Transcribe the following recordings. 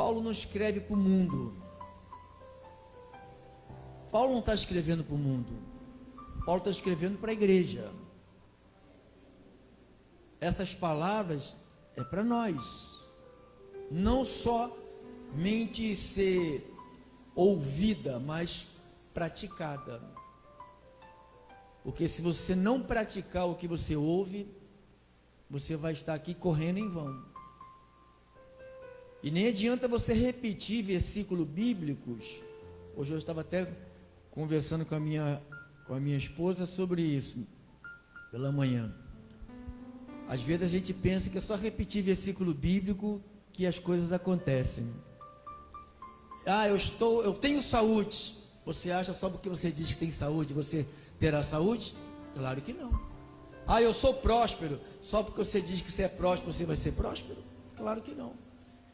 Paulo não escreve para o mundo. Paulo não está escrevendo para o mundo. Paulo está escrevendo para a igreja. Essas palavras é para nós. Não somente ser ouvida, mas praticada. Porque se você não praticar o que você ouve, você vai estar aqui correndo em vão. E nem adianta você repetir versículos bíblicos. Hoje eu estava até conversando com a minha esposa sobre isso, pela manhã. Às vezes a gente pensa que é só repetir versículo bíblico que as coisas acontecem. Eu tenho saúde. Você acha só porque você diz que tem saúde, você terá saúde? Claro que não. Eu sou próspero. Só porque você diz que você é próspero, você vai ser próspero? Claro que não.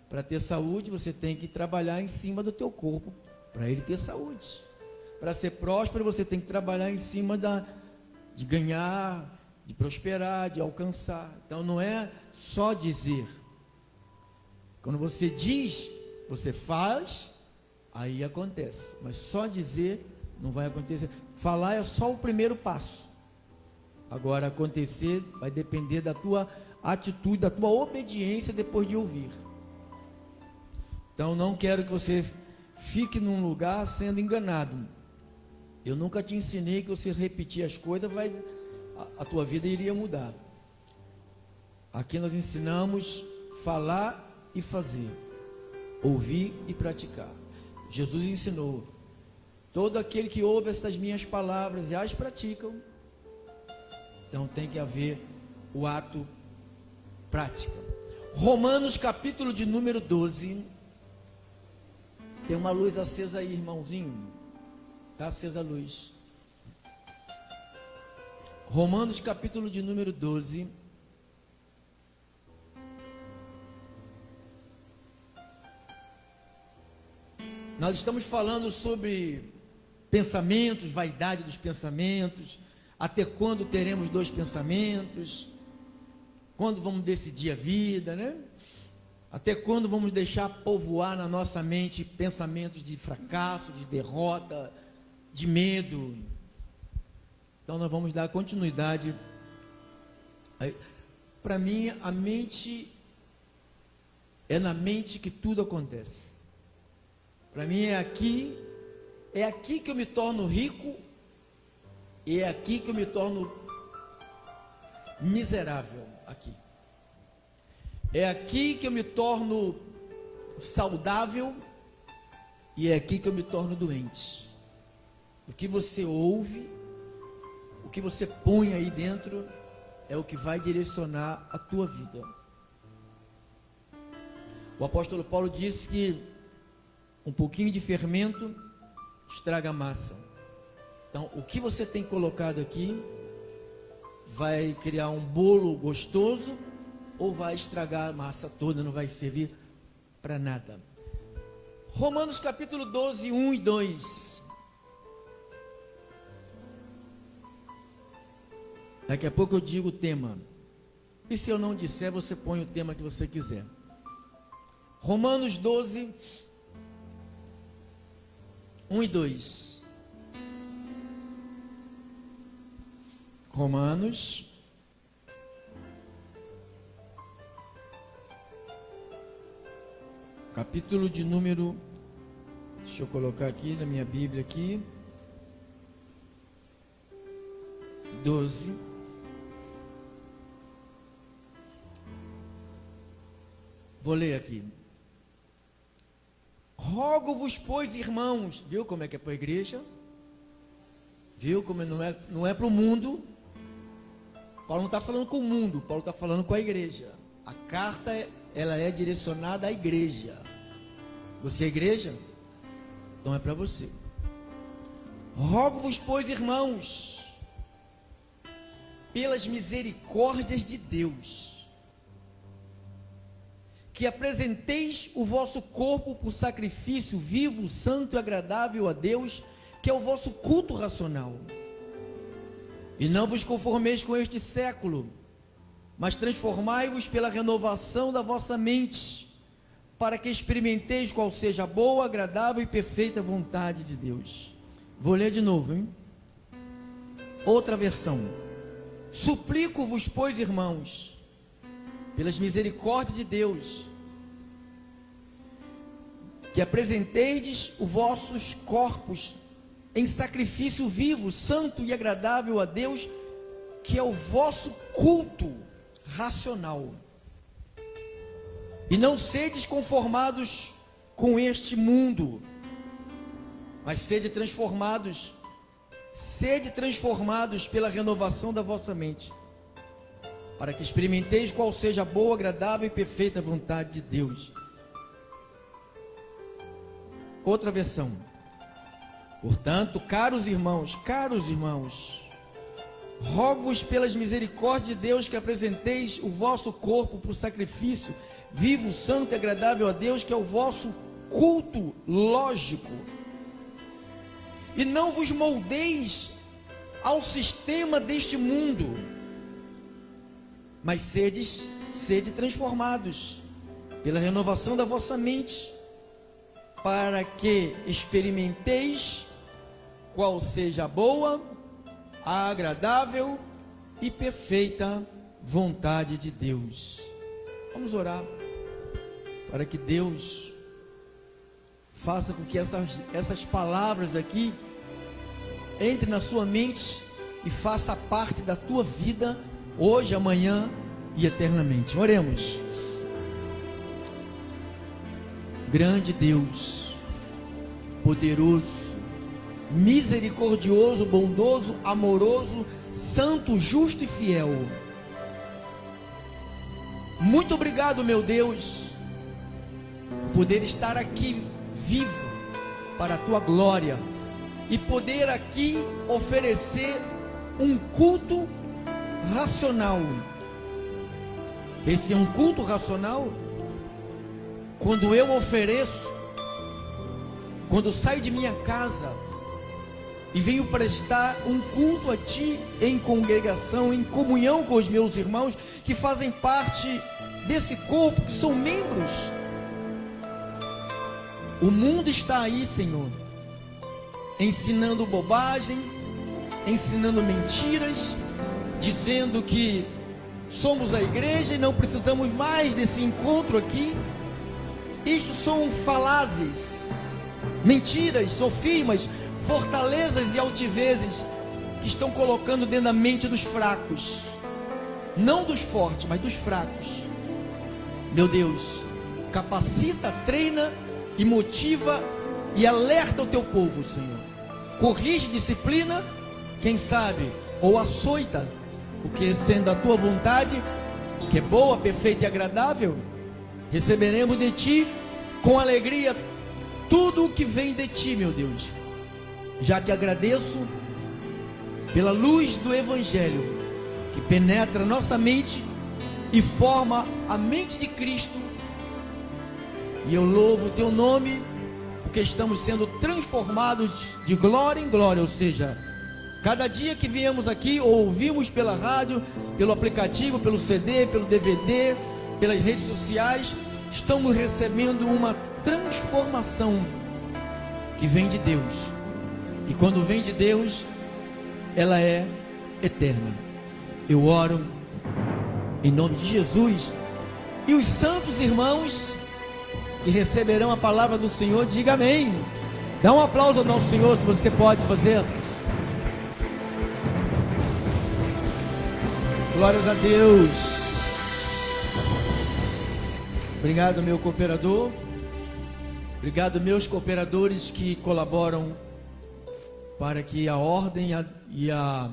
Para ter saúde, você tem que trabalhar em cima do teu corpo, para ele ter saúde. Para ser próspero, você tem que trabalhar em cima de ganhar, de prosperar, de alcançar. Então não é só dizer. Quando você diz, você faz, aí acontece. Mas só dizer não vai acontecer. Falar é só o primeiro passo. Agora acontecer vai depender da tua atitude, da tua obediência depois de ouvir. Então não quero que você fique num lugar sendo enganado. Eu nunca te ensinei que você repetir as coisas, a tua vida iria mudar. Aqui nós ensinamos falar e fazer, ouvir e praticar. Jesus ensinou: todo aquele que ouve essas minhas palavras e as praticam. Então tem que haver o ato prática. Romanos capítulo de número 12. Tem uma luz acesa aí, irmãozinho. Está acesa a luz. Romanos capítulo de número 12. Nós estamos falando sobre pensamentos, vaidade dos pensamentos, até quando teremos dois pensamentos, quando vamos decidir a vida, né? Até quando vamos deixar povoar na nossa mente pensamentos de fracasso, de derrota, de medo. Então nós vamos dar continuidade. Para mim, a mente é na mente que tudo acontece. Para mim é aqui que eu me torno rico e é aqui que eu me torno miserável. Aqui. É aqui que eu me torno saudável e é aqui que eu me torno doente. O que você ouve, o que você põe aí dentro é o que vai direcionar a tua vida. O apóstolo Paulo disse que um pouquinho de fermento estraga a massa. Então, o que você tem colocado aqui vai criar um bolo gostoso ou vai estragar a massa toda, não vai servir para nada. Romanos capítulo 12, 1 e 2. Daqui a pouco eu digo o tema. E se eu não disser, você põe o tema que você quiser. Romanos 12, 1 e 2. Romanos capítulo de número, deixa eu colocar aqui na minha Bíblia aqui, 12. Vou ler aqui. Rogo-vos, pois, irmãos, viu como é que é para a igreja? Viu como não é para o mundo? Paulo não está falando com o mundo, Paulo está falando com a igreja. A carta, ela é direcionada à igreja. Você é igreja? Então é para você. Rogo-vos, pois, irmãos, pelas misericórdias de Deus, que apresenteis o vosso corpo por sacrifício vivo, santo e agradável a Deus, que é o vosso culto racional. E não vos conformeis com este século, mas transformai-vos pela renovação da vossa mente, para que experimenteis qual seja a boa, agradável e perfeita vontade de Deus. Vou ler de novo, hein? Outra versão. Suplico-vos, pois, irmãos, pelas misericórdias de Deus, que apresenteis os vossos corpos em sacrifício vivo, santo e agradável a Deus, que é o vosso culto racional. E não sedes conformados com este mundo, mas sede transformados pela renovação da vossa mente, para que experimenteis qual seja a boa, agradável e perfeita vontade de Deus. Outra versão. Portanto, caros irmãos, rogo-vos pelas misericórdias de Deus que apresenteis o vosso corpo por sacrifício vivo, santo e agradável a Deus, que é o vosso culto lógico. E não vos moldeis ao sistema deste mundo, mas sede transformados pela renovação da vossa mente, para que experimenteis qual seja a boa, a agradável e perfeita vontade de Deus. Vamos orar para que Deus faça com que essas palavras aqui entre na sua mente e faça parte da tua vida hoje, amanhã e eternamente. Oremos. Grande Deus, poderoso, misericordioso, bondoso, amoroso, santo, justo e fiel. Muito obrigado, meu Deus, por poder estar aqui vivo para a tua glória e poder aqui oferecer um culto racional. Esse é um culto racional quando eu ofereço, quando saio de minha casa e venho prestar um culto a Ti em congregação, em comunhão com os meus irmãos que fazem parte desse corpo, que são membros. O mundo está aí, Senhor, ensinando bobagem, ensinando mentiras, dizendo que somos a igreja e não precisamos mais desse encontro aqui. Isto são falácias, mentiras, sofismas, fortalezas e altivezes que estão colocando dentro da mente dos fracos, não dos fortes, mas dos fracos. Meu Deus, capacita, treina e motiva e alerta o teu povo, Senhor. Corrige, disciplina, quem sabe, ou açoita, porque sendo a tua vontade, que é boa, perfeita e agradável, receberemos de Ti com alegria tudo o que vem de Ti, meu Deus. Já te agradeço pela luz do Evangelho que penetra nossa mente e forma a mente de Cristo. E eu louvo o Teu nome, porque estamos sendo transformados de glória em glória. Ou seja, cada dia que viemos aqui, ou ouvimos pela rádio, pelo aplicativo, pelo CD, pelo DVD, pelas redes sociais, estamos recebendo uma transformação que vem de Deus. E quando vem de Deus, ela é eterna. Eu oro em nome de Jesus. E os santos irmãos que receberão a palavra do Senhor, diga amém. Dá um aplauso ao nosso Senhor, se você pode fazer. Glórias a Deus. Obrigado, meu cooperador. Obrigado, meus cooperadores que colaboram para que a ordem e a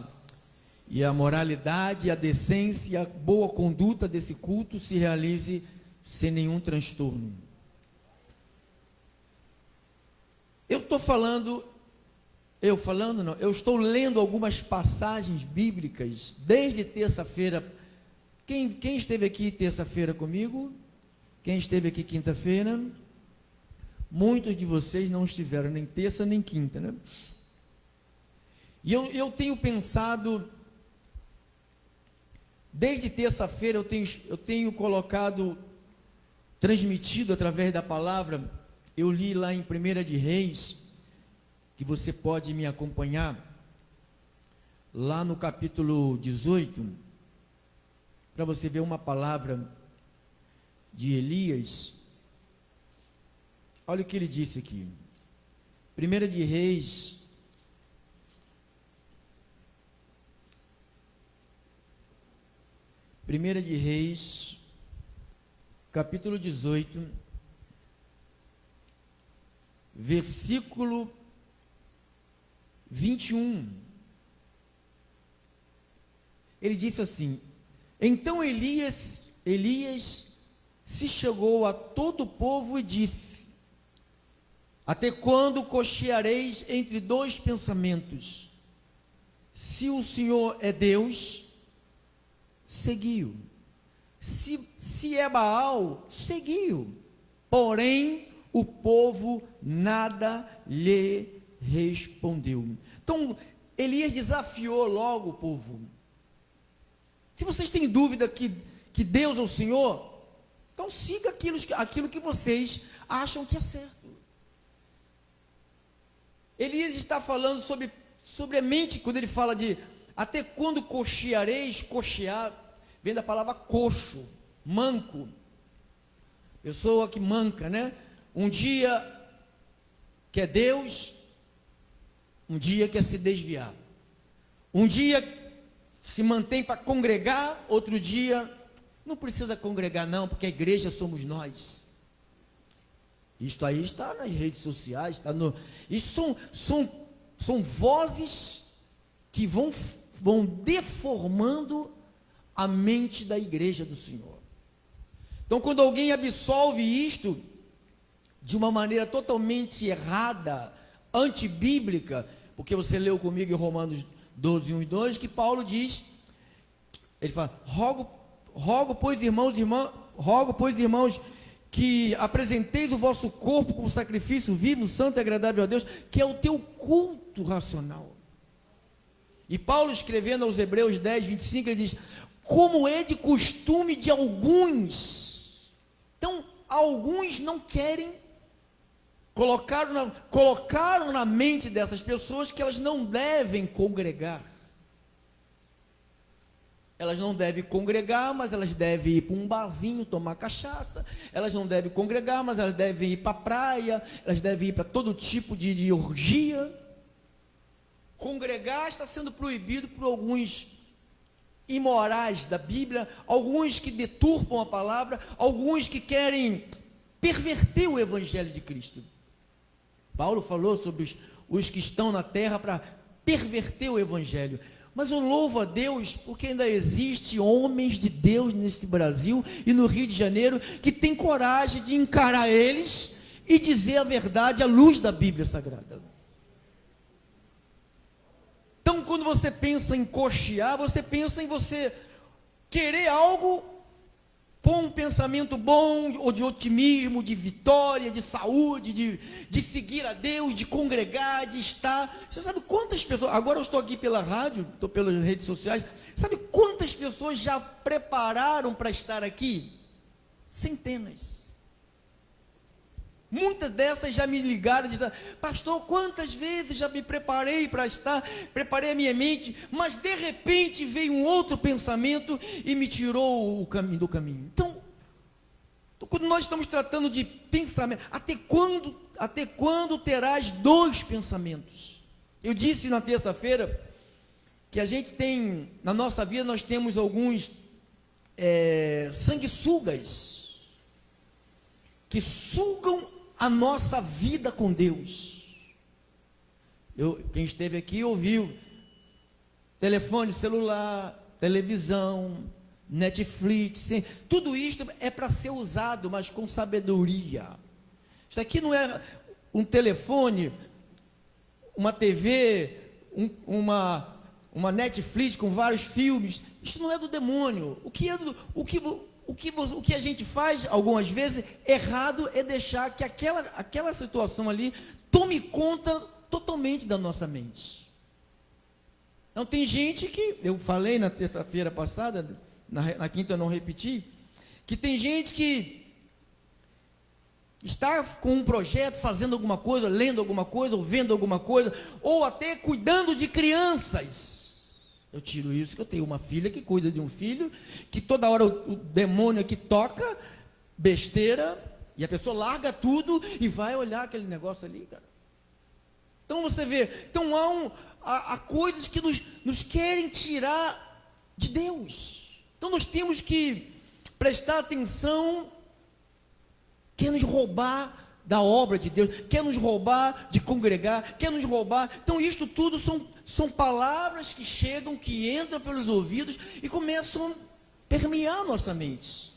moralidade, a decência e a boa conduta desse culto se realize sem nenhum transtorno. Eu estou lendo algumas passagens bíblicas desde terça-feira. Quem esteve aqui terça-feira comigo? Quem esteve aqui quinta-feira? Muitos de vocês não estiveram nem terça nem quinta, né? E eu tenho pensado, desde terça-feira eu tenho colocado transmitido através da palavra. Eu li lá em 1 de Reis, que você pode me acompanhar, lá no capítulo 18, para você ver uma palavra de Elias. Olha o que ele disse aqui. 1 de Reis, capítulo 18, versículo 21. Ele disse assim: então Elias se chegou a todo o povo e disse: até quando cocheareis entre dois pensamentos? Se o Senhor é Deus, seguiu. Se é Baal, seguiu. Porém, o povo nada lhe respondeu. Então, Elias desafiou logo o povo. Se vocês têm dúvida que Deus é o Senhor, então siga aquilo que vocês acham que é certo. Elias está falando sobre a mente, quando ele fala de até quando cocheareis. Cochear vem da palavra coxo, manco, pessoa que manca, né? Um dia quer Deus, um dia quer se desviar, um dia se mantém para congregar, outro dia não precisa congregar não, porque a igreja somos nós. Isto aí está nas redes sociais, está no... Isso são vozes que vão deformando a mente da igreja do Senhor. Então, quando alguém absolve isto de uma maneira totalmente errada, antibíblica, porque você leu comigo em Romanos 12, 1 e 2, que Paulo diz, ele fala: rogo, pois, irmãos, que apresenteis o vosso corpo como sacrifício vivo, santo e agradável a Deus, que é o teu culto racional. E Paulo, escrevendo aos Hebreus 10, 25, ele diz: como é de costume de alguns. Então, alguns não querem, colocaram na mente dessas pessoas que elas não devem congregar. Elas não devem congregar, mas elas devem ir para um barzinho tomar cachaça. Elas não devem congregar, mas elas devem ir para a praia. Elas devem ir para todo tipo de orgia. Congregar está sendo proibido por alguns imorais da Bíblia, alguns que deturpam a palavra, alguns que querem perverter o Evangelho de Cristo. Paulo falou sobre os que estão na terra para perverter o Evangelho. Mas eu louvo a Deus, porque ainda existe homens de Deus nesse Brasil e no Rio de Janeiro, que tem coragem de encarar eles e dizer a verdade à luz da Bíblia Sagrada. Então, quando você pensa em cochear, você pensa em você querer algo, pôr um pensamento bom, ou de otimismo, de vitória, de saúde, de seguir a Deus, de congregar, de estar. Você sabe quantas pessoas, agora eu estou aqui pela rádio, estou pelas redes sociais, sabe quantas pessoas já prepararam para estar aqui? Centenas. Muitas dessas já me ligaram e disseram: pastor, quantas vezes já me preparei para estar, preparei a minha mente, mas de repente veio um outro pensamento e me tirou do caminho. Então, quando nós estamos tratando de pensamento, até quando terás dois pensamentos? Eu disse na terça-feira que a gente tem, na nossa vida nós temos alguns sanguessugas que sugam a nossa vida com Deus. Quem esteve aqui ouviu: telefone celular, televisão, Netflix, tudo isso é para ser usado, mas com sabedoria. Isso aqui não é um telefone, uma TV, uma Netflix com vários filmes. Isso não é do demônio. O que a gente faz, algumas vezes, errado, é deixar que aquela situação ali tome conta totalmente da nossa mente. Então, tem gente que, eu falei na terça-feira passada, na quinta eu não repeti, que tem gente que está com um projeto, fazendo alguma coisa, lendo alguma coisa, ou vendo alguma coisa, ou até cuidando de crianças. Eu tiro isso, que eu tenho uma filha que cuida de um filho, que toda hora o demônio aqui toca, besteira, e a pessoa larga tudo e vai olhar aquele negócio ali, cara. Então você vê, então há coisas que nos querem tirar de Deus. Então nós temos que prestar atenção. Quer nos roubar da obra de Deus, quer nos roubar de congregar, quer nos roubar. Então isto tudo são palavras que chegam, que entram pelos ouvidos e começam a permear nossa mente.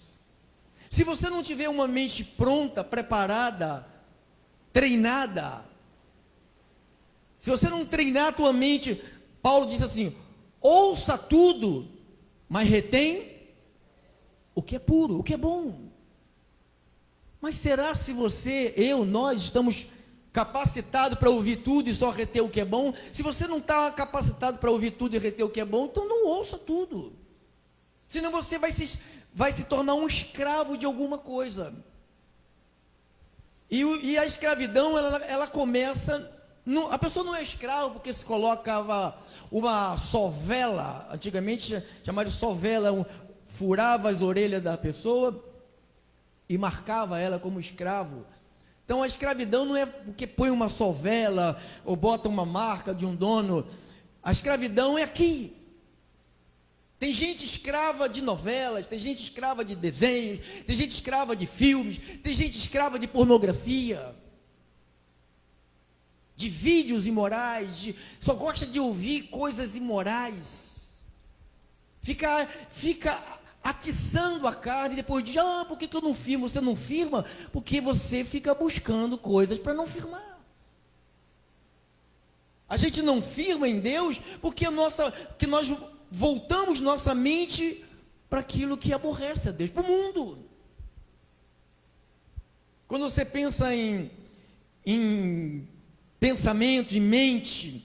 Se você não tiver uma mente pronta, preparada, treinada, se você não treinar a tua mente, Paulo diz assim: ouça tudo, mas retém o que é puro, o que é bom. Mas será se nós estamos capacitados para ouvir tudo e só reter o que é bom? Se você não está capacitado para ouvir tudo e reter o que é bom, então não ouça tudo. Senão você vai se tornar um escravo de alguma coisa. E a escravidão, ela começa... a pessoa não é escravo porque se colocava uma sovela, antigamente chamava de sovela, furava as orelhas da pessoa e marcava ela como escravo. Então a escravidão não é porque põe uma sovela ou bota uma marca de um dono. A escravidão é aqui. Tem gente escrava de novelas, tem gente escrava de desenhos, tem gente escrava de filmes, tem gente escrava de pornografia, de vídeos imorais, só gosta de ouvir coisas imorais, fica atiçando a carne, e depois diz: por que eu não firmo? Você não firma porque você fica buscando coisas para não firmar. A gente não firma em Deus porque nós voltamos nossa mente para aquilo que aborrece a Deus, para o mundo. Quando você pensa em pensamento, em mente,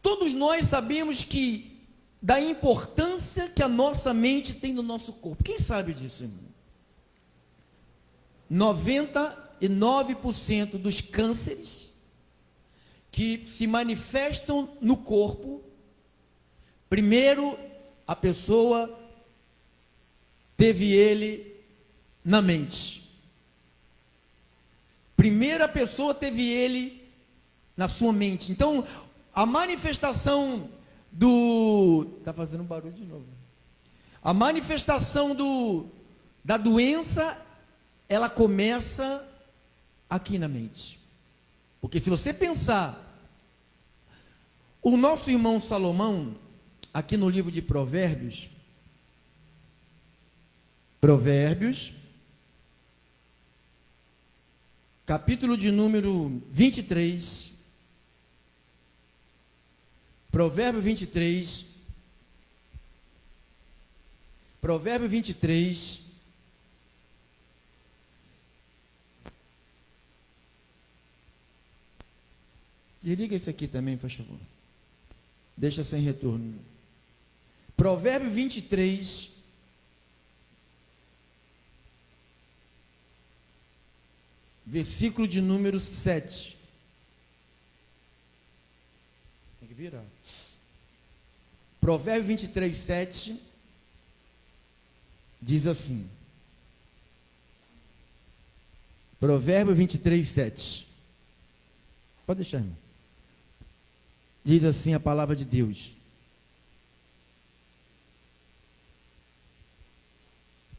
todos nós sabemos da importância que a nossa mente tem no nosso corpo. Quem sabe disso, irmão? 99% dos cânceres que se manifestam no corpo, primeiro a pessoa teve ele na mente. Primeiro a pessoa teve ele na sua mente. Então, a manifestação está fazendo barulho de novo. A manifestação da doença, ela começa aqui na mente. Porque se você pensar, o nosso irmão Salomão, aqui no livro de Provérbios, capítulo de número 23, Provérbio 23, desliga isso aqui também, por favor, deixa sem retorno. Provérbio 23, versículo de número 7. Tem que virar. Provérbio 23, 7 diz assim. Provérbio 23, 7. Pode deixar, irmão. Diz assim a palavra de Deus: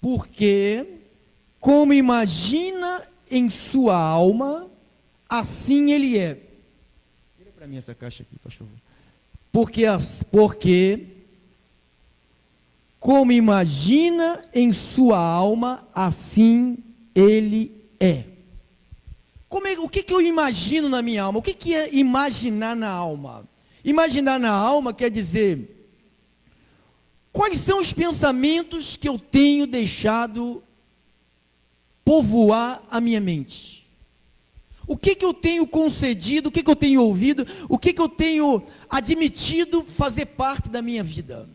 porque como imagina em sua alma, assim ele é. Tira para mim essa caixa aqui, por favor. Porque como imagina em sua alma, assim ele é. O que eu imagino na minha alma? O que é imaginar na alma? Imaginar na alma quer dizer, quais são os pensamentos que eu tenho deixado povoar a minha mente? O que eu tenho concedido, o que eu tenho ouvido, o que eu tenho admitido fazer parte da minha vida?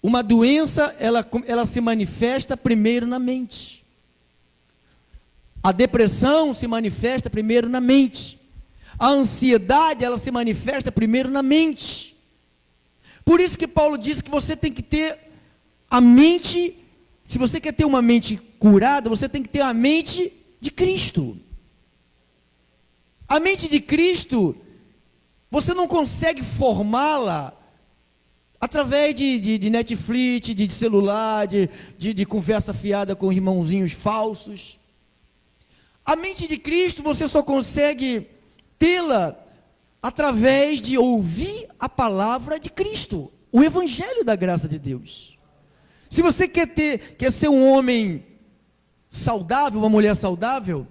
Uma doença, ela se manifesta primeiro na mente. A depressão se manifesta primeiro na mente. A ansiedade, ela se manifesta primeiro na mente. Por isso que Paulo diz que você tem que ter a mente, se você quer ter uma mente curada, você tem que ter a mente de Cristo. A mente de Cristo, você não consegue formá-la através de Netflix, de celular, de conversa fiada com irmãozinhos falsos. A mente de Cristo você só consegue tê-la através de ouvir a palavra de Cristo, o Evangelho da graça de Deus. Se você quer ser um homem saudável, uma mulher saudável,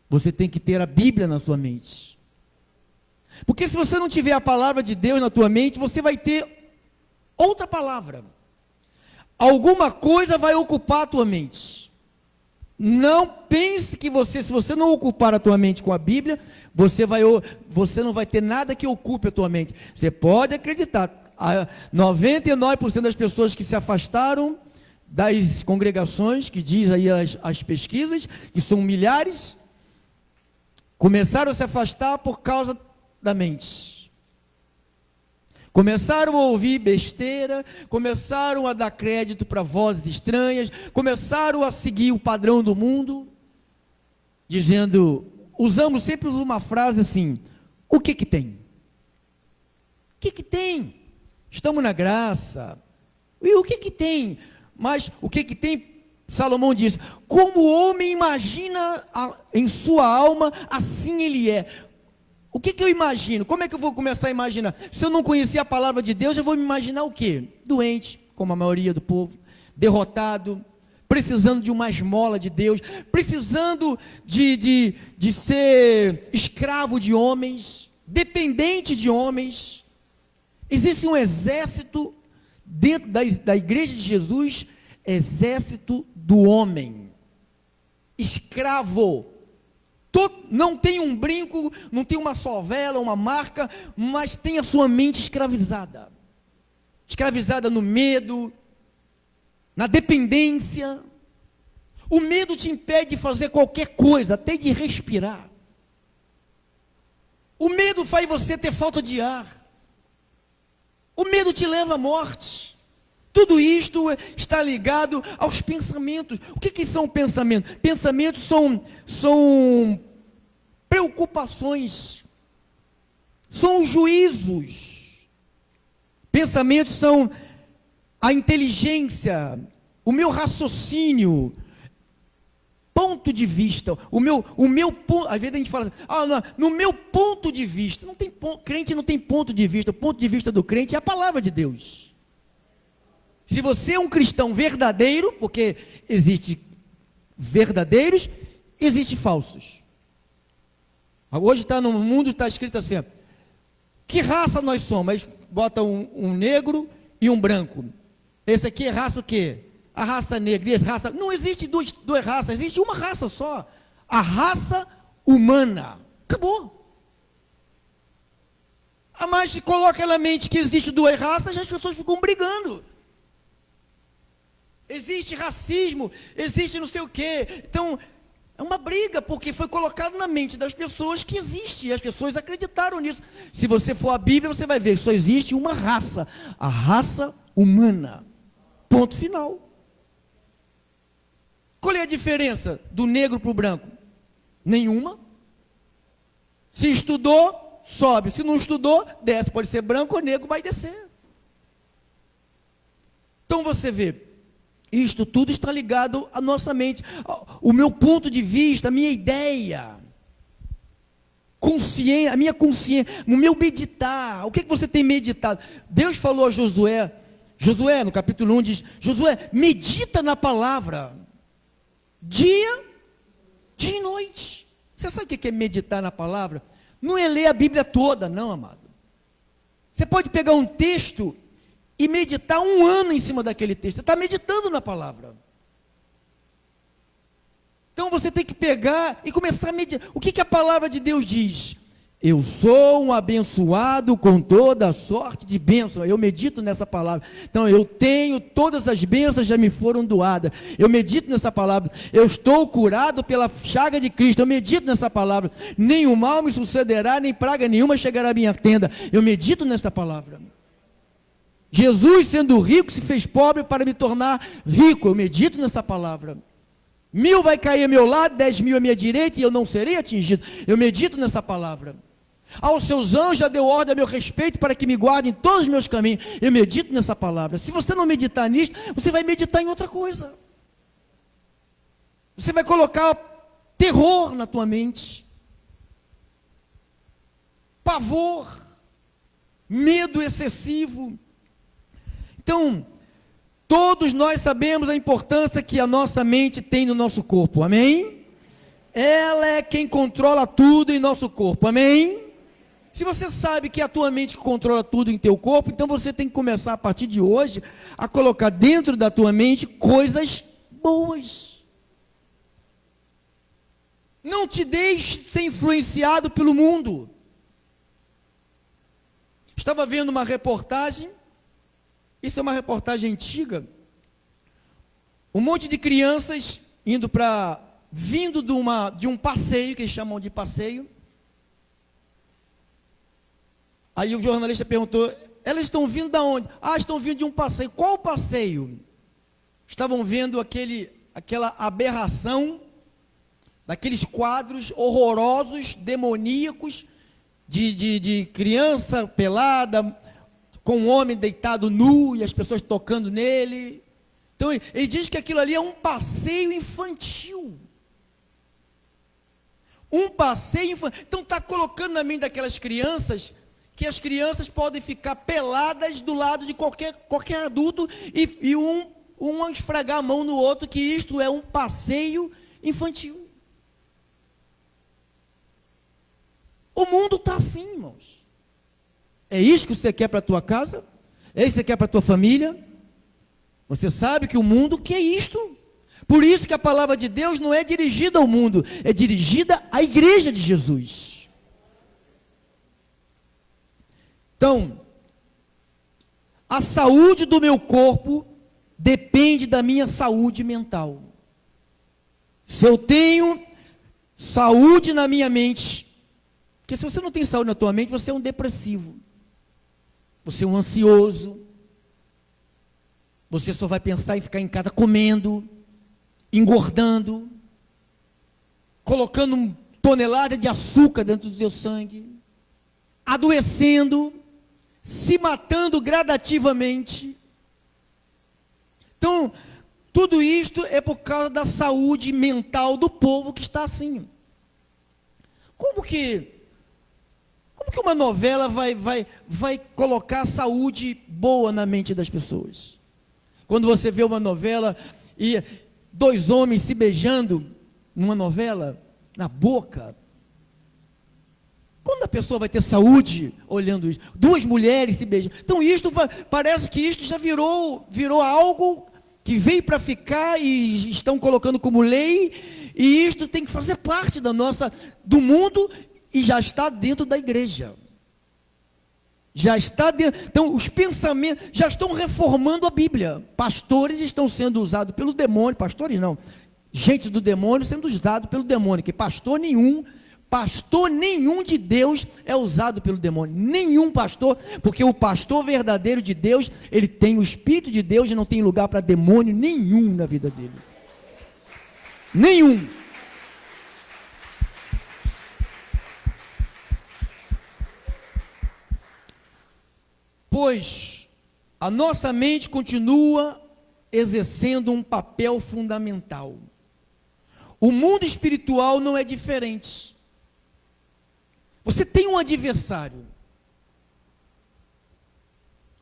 você tem que ter a Bíblia na sua mente. Porque se você não tiver a palavra de Deus na tua mente, você vai ter outra palavra. Alguma coisa vai ocupar a tua mente. Não pense que se você não ocupar a tua mente com a Bíblia, você não vai ter nada que ocupe a tua mente. Você pode acreditar, 99% das pessoas que se afastaram das congregações, que diz aí as pesquisas, que são milhares, começaram a se afastar por causa da mente. Começaram a ouvir besteira, começaram a dar crédito para vozes estranhas, começaram a seguir o padrão do mundo, usamos sempre uma frase assim: o que que tem? O que que tem? Estamos na graça. E o que que tem? Mas o que que tem? Salomão diz: como o homem imagina em sua alma, assim ele é. O que que eu imagino? Como é que eu vou começar a imaginar? Se eu não conhecer a palavra de Deus, eu vou me imaginar o quê? Doente, como a maioria do povo, derrotado, precisando de uma esmola de Deus, precisando de ser escravo de homens, dependente de homens. Existe um exército dentro da igreja de Jesus, exército do homem, escravo. Não tem um brinco, não tem uma sovela, uma marca, mas tem a sua mente escravizada. Escravizada no medo, na dependência. O medo te impede de fazer qualquer coisa, até de respirar. O medo faz você ter falta de ar. O medo te leva à morte. Tudo isto está ligado aos pensamentos. O que são pensamentos? Pensamentos são preocupações, são juízos. Pensamentos são a inteligência, o meu raciocínio, ponto de vista, o meu ponto. Às vezes a gente fala, no meu ponto de vista. Crente não tem ponto de vista. O ponto de vista do crente é a palavra de Deus. Se você é um cristão verdadeiro, porque existe verdadeiros, existe falsos. Hoje no mundo está escrito assim: que raça nós somos? Mas bota um negro e um branco. Esse aqui é raça o quê? A raça negra. E essa raça... Não existe duas raças, existe uma raça só. A raça humana. Acabou. Mas se coloca na mente que existe duas raças, as pessoas ficam brigando. Existe racismo, existe não sei o quê. Então, é uma briga, porque foi colocado na mente das pessoas que existe, e as pessoas acreditaram nisso. Se você for à Bíblia, você vai ver que só existe uma raça, a raça humana. Ponto final. Qual é a diferença do negro para o branco? Nenhuma. Se estudou, sobe. Se não estudou, desce. Pode ser branco ou negro, vai descer. Então você vê, isto tudo está ligado à nossa mente, o meu ponto de vista, a minha ideia, a minha consciência, o meu meditar. O que você tem meditado? Deus falou a Josué, no capítulo 1 diz: Josué, medita na palavra, dia e noite. Você sabe o que é meditar na palavra? Não é ler a Bíblia toda, não, amado. Você pode pegar um texto e meditar 1 ano em cima daquele texto. Você está meditando na palavra. Então você tem que pegar e começar a meditar. O que a palavra de Deus diz? Eu sou um abençoado com toda a sorte de bênção. Eu medito nessa palavra. Então, eu tenho todas as bênçãos já me foram doadas. Eu medito nessa palavra. Eu estou curado pela chaga de Cristo. Eu medito nessa palavra. Nenhum mal me sucederá, nem praga nenhuma chegará à minha tenda. Eu medito nesta palavra. Jesus, sendo rico, se fez pobre para me tornar rico. Eu medito nessa palavra. 1000 vai cair ao meu lado, 10.000 à minha direita, e eu não serei atingido. Eu medito nessa palavra. Aos seus anjos já deu ordem a meu respeito para que me guardem em todos os meus caminhos. Eu medito nessa palavra. Se você não meditar nisto, você vai meditar em outra coisa. Você vai colocar terror na tua mente, pavor, medo excessivo. Então, todos nós sabemos a importância que a nossa mente tem no nosso corpo, amém? Ela é quem controla tudo em nosso corpo, amém? Se você sabe que é a tua mente que controla tudo em teu corpo, então você tem que começar a partir de hoje a colocar dentro da tua mente coisas boas. Não te deixe ser influenciado pelo mundo. Estava vendo uma reportagem, isso é uma reportagem antiga, um monte de crianças vindo de um passeio, que eles chamam de passeio. Aí o jornalista perguntou, elas estão vindo de onde? Ah, estão vindo de um passeio. Qual passeio? Estavam vendo aquela aberração, daqueles quadros horrorosos, demoníacos, de criança pelada, com um homem deitado nu, e as pessoas tocando nele. Então ele diz que aquilo ali é um passeio infantil. Um passeio infantil. Então está colocando na mente daquelas crianças que as crianças podem ficar peladas do lado de qualquer adulto e um esfregar a mão no outro, que isto é um passeio infantil. O mundo está assim, irmãos. É isso que você quer para a tua casa? É isso que você quer para a tua família? Você sabe que o mundo quer isto. Por isso que a palavra de Deus não é dirigida ao mundo, é dirigida à igreja de Jesus. Então, a saúde do meu corpo depende da minha saúde mental. Se eu tenho saúde na minha mente, porque se você não tem saúde na tua mente, você é um depressivo, você é um ansioso, você só vai pensar em ficar em casa comendo, engordando, colocando tonelada de açúcar dentro do teu sangue, adoecendo, se matando gradativamente. Então, tudo isto é por causa da saúde mental do povo que está assim. Como que uma novela vai colocar saúde boa na mente das pessoas? Quando você vê uma novela e 2 homens se beijando numa novela, na boca, quando a pessoa vai ter saúde olhando isso? 2 mulheres se beijando. Então parece que isto já virou algo que veio para ficar e estão colocando como lei, e isto tem que fazer parte do mundo e já está dentro da igreja. Já está dentro. Então os pensamentos já estão reformando a Bíblia. Pastores estão sendo usados pelo demônio, pastores não, gente do demônio sendo usado pelo demônio, que pastor nenhum de Deus é usado pelo demônio, nenhum pastor, porque o pastor verdadeiro de Deus, ele tem o Espírito de Deus e não tem lugar para demônio nenhum na vida dele, nenhum. Pois a nossa mente continua exercendo um papel fundamental. O mundo espiritual não é diferente. Você tem um adversário.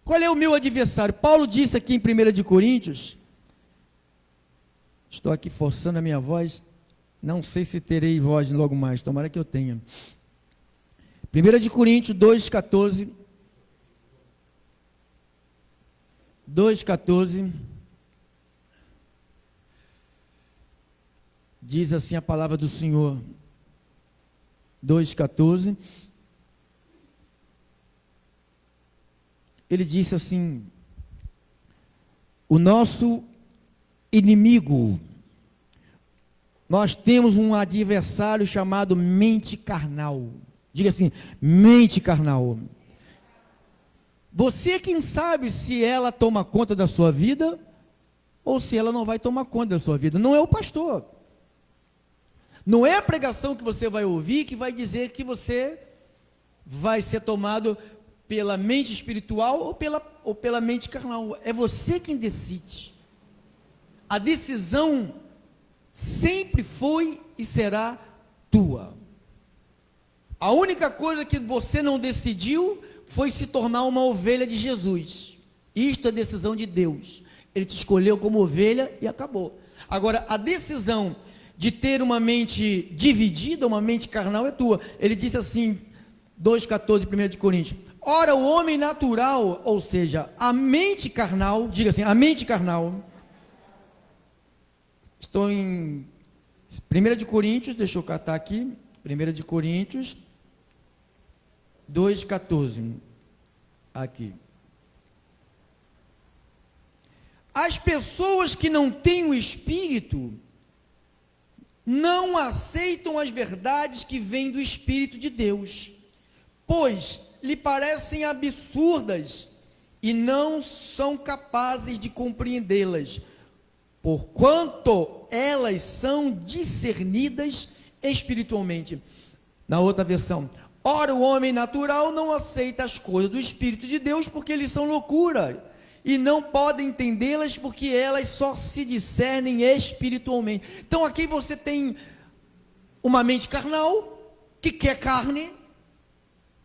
Qual é o meu adversário? Paulo disse aqui em 1 Coríntios, estou aqui forçando a minha voz, não sei se terei voz logo mais, tomara que eu tenha. 1 Coríntios 2,14, 2,14, diz assim a palavra do Senhor, 2,14, ele disse assim: o nosso inimigo, nós temos um adversário chamado mente carnal. Diga assim, mente carnal. Você quem sabe se ela toma conta da sua vida ou se ela não vai tomar conta da sua vida. Não é o pastor. Não é a pregação que você vai ouvir que vai dizer que você vai ser tomado pela mente espiritual ou pela mente carnal. É você quem decide. A decisão sempre foi e será tua. A única coisa que você não decidiu foi se tornar uma ovelha de Jesus. Isto é decisão de Deus. Ele te escolheu como ovelha e acabou. Agora, a decisão de ter uma mente dividida, uma mente carnal, é tua. Ele disse assim, 2,14, 1 de Coríntios: ora, o homem natural, ou seja, a mente carnal, diga assim, a mente carnal. Estou em 1 de Coríntios, deixa eu catar aqui, 1 de Coríntios 2,14, aqui. As pessoas que não têm o Espírito não aceitam as verdades que vêm do Espírito de Deus, pois lhe parecem absurdas e não são capazes de compreendê-las, porquanto elas são discernidas espiritualmente. Na outra versão: ora, o homem natural não aceita as coisas do Espírito de Deus, porque eles são loucura, e não podem entendê-las, porque elas só se discernem espiritualmente. Então aqui você tem uma mente carnal, que quer carne.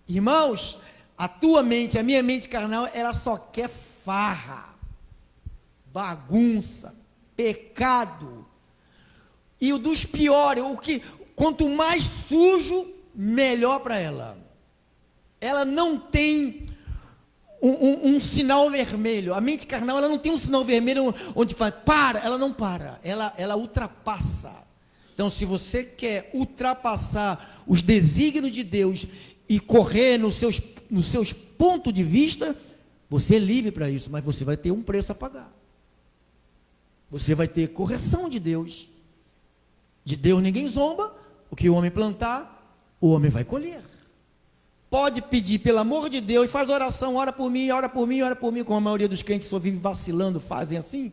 Irmãos, a tua mente, a minha mente carnal, ela só quer farra, bagunça, pecado, e o dos piores, quanto mais sujo, melhor para ela. Ela não tem um sinal vermelho. A mente carnal, ela não tem um sinal vermelho onde faz, para, ela não para, ela ultrapassa. Então, se você quer ultrapassar os desígnios de Deus e correr nos seus pontos de vista, você é livre para isso, mas você vai ter um preço a pagar. Você vai ter correção de Deus. De Deus ninguém zomba. O que o homem plantar, o homem vai colher. Pode pedir, pelo amor de Deus, faz oração, ora por mim, ora por mim, ora por mim, como a maioria dos crentes só vive vacilando, fazem assim.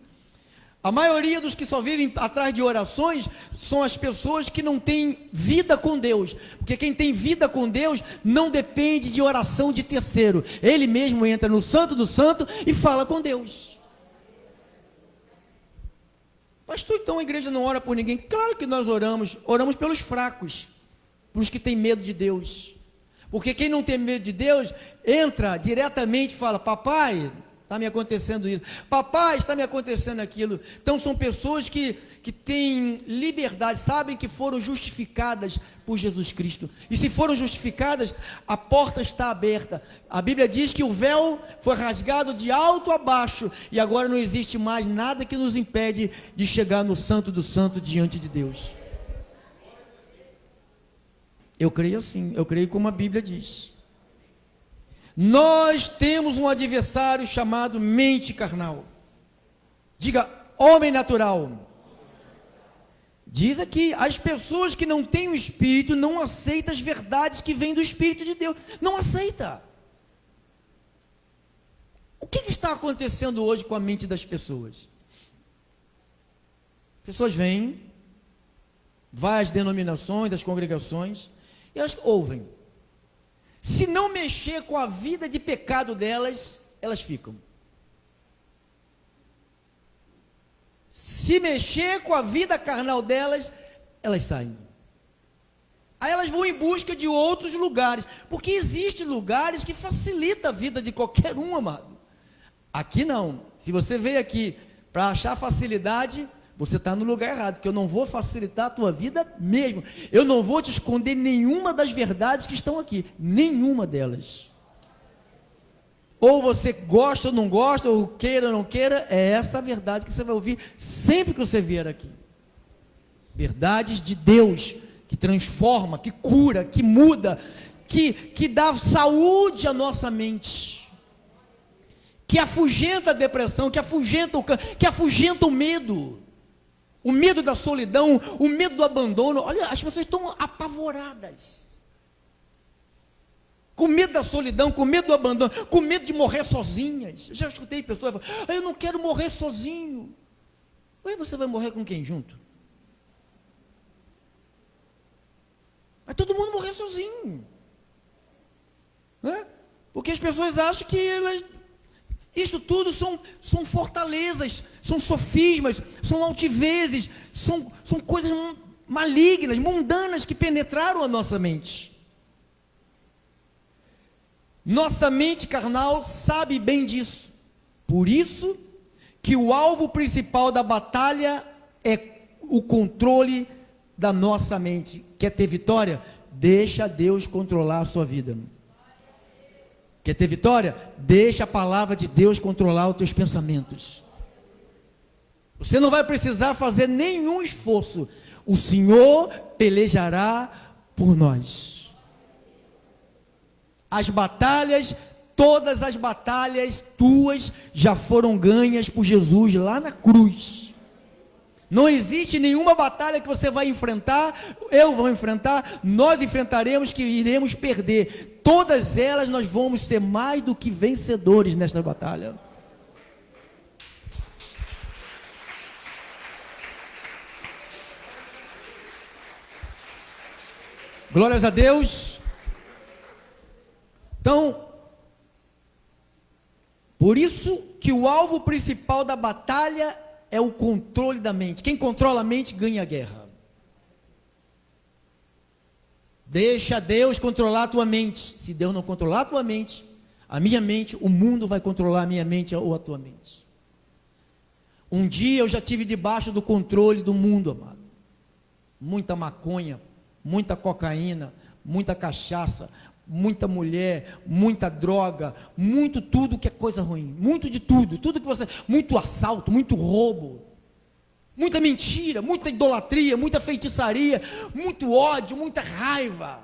A maioria dos que só vivem atrás de orações são as pessoas que não têm vida com Deus, porque quem tem vida com Deus não depende de oração de terceiro, ele mesmo entra no Santo do Santo e fala com Deus. Pastor, então a igreja não ora por ninguém? Claro que nós oramos pelos fracos, pelos que têm medo de Deus, porque quem não tem medo de Deus, entra diretamente e fala, papai, está me acontecendo isso, papai, está me acontecendo aquilo. Então são pessoas que têm liberdade, sabem que foram justificadas por Jesus Cristo, e se foram justificadas, a porta está aberta. A Bíblia diz que o véu foi rasgado de alto a baixo, e agora não existe mais nada que nos impede de chegar no Santo do Santo diante de Deus. Eu creio assim, eu creio como a Bíblia diz. Nós temos um adversário chamado mente carnal. Diga, homem natural. Diz aqui, as pessoas que não têm o Espírito não aceitam as verdades que vêm do Espírito de Deus. Não aceita. O que está acontecendo hoje com a mente das pessoas? Pessoas vêm, vai às denominações, às congregações, e elas ouvem. Se não mexer com a vida de pecado delas, elas ficam. Se mexer com a vida carnal delas, elas saem. Aí elas vão em busca de outros lugares, porque existem lugares que facilitam a vida de qualquer um, amado. Aqui não. Se você veio aqui para achar facilidade, você está no lugar errado, porque eu não vou facilitar a tua vida mesmo. Eu não vou te esconder nenhuma das verdades que estão aqui, nenhuma delas. Ou você gosta ou não gosta, ou queira ou não queira, é essa a verdade que você vai ouvir sempre que você vier aqui. Verdades de Deus, que transforma, que cura, que muda, que dá saúde à nossa mente. que afugenta a depressão, que afugenta o medo. O medo da solidão, o medo do abandono. Olha, as pessoas estão apavoradas. Com medo da solidão, com medo do abandono, com medo de morrer sozinhas. Eu já escutei pessoas falando, eu não quero morrer sozinho. Aí você vai morrer com quem junto? Vai todo mundo morrer sozinho. Né? Porque as pessoas acham que isso tudo são fortalezas, são sofismas, são altivezes, são coisas malignas, mundanas que penetraram a nossa mente. Nossa mente carnal sabe bem disso. Por isso que o alvo principal da batalha é o controle da nossa mente. Quer ter vitória? Deixa Deus controlar a sua vida. Quer ter vitória? Deixa a palavra de Deus controlar os teus pensamentos. Você não vai precisar fazer nenhum esforço. O Senhor pelejará por nós. As batalhas, todas as batalhas tuas já foram ganhas por Jesus lá na cruz. Não existe nenhuma batalha que você vai enfrentar, eu vou enfrentar, nós enfrentaremos que iremos perder. Todas elas nós vamos ser mais do que vencedores nesta batalha. Glórias a Deus. Então, por isso que o alvo principal da batalha é o controle da mente. Quem controla a mente ganha a guerra. Deixa Deus controlar a tua mente. Se Deus não controlar a tua mente, a minha mente, o mundo vai controlar a minha mente ou a tua mente. Um dia eu já tive debaixo do controle do mundo, amado. Muita maconha, muita cocaína, muita cachaça, muita mulher, muita droga, muito tudo que é coisa ruim, muito de tudo, muito assalto, muito roubo, muita mentira, muita idolatria, muita feitiçaria, muito ódio, muita raiva.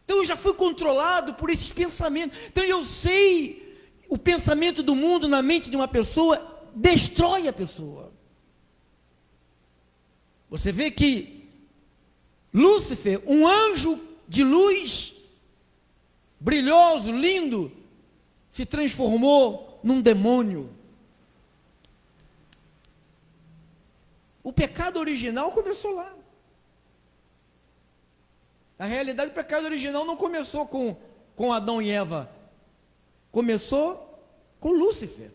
Então eu já fui controlado por esses pensamentos. Então eu sei, o pensamento do mundo na mente de uma pessoa destrói a pessoa. Você vê que Lúcifer, um anjo de luz, brilhoso, lindo, se transformou num demônio. O pecado original começou lá. Na realidade, o pecado original não começou com Adão e Eva, começou com Lúcifer.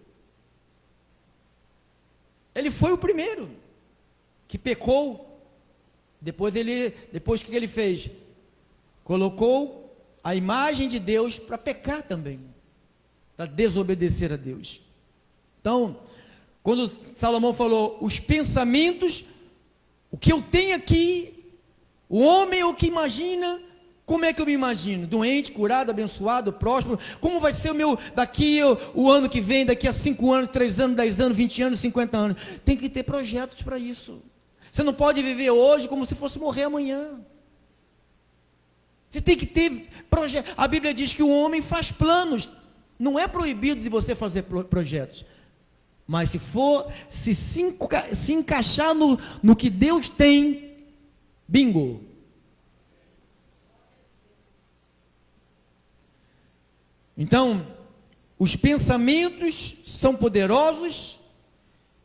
Ele foi o primeiro que pecou. Depois o que ele fez? Colocou a imagem de Deus para pecar também, para desobedecer a Deus. Então, quando Salomão falou, os pensamentos, o que eu tenho aqui, o homem é o que imagina, como é que eu me imagino? Doente, curado, abençoado, próspero, como vai ser o ano que vem, daqui a 5 anos, 3 anos, 10 anos, 20 anos, 50 anos, tem que ter projetos para isso. Você não pode viver hoje como se fosse morrer amanhã. Você tem que ter projetos. A Bíblia diz que o homem faz planos. Não é proibido de você fazer projetos. Mas se encaixar no que Deus tem, bingo. Então, os pensamentos são poderosos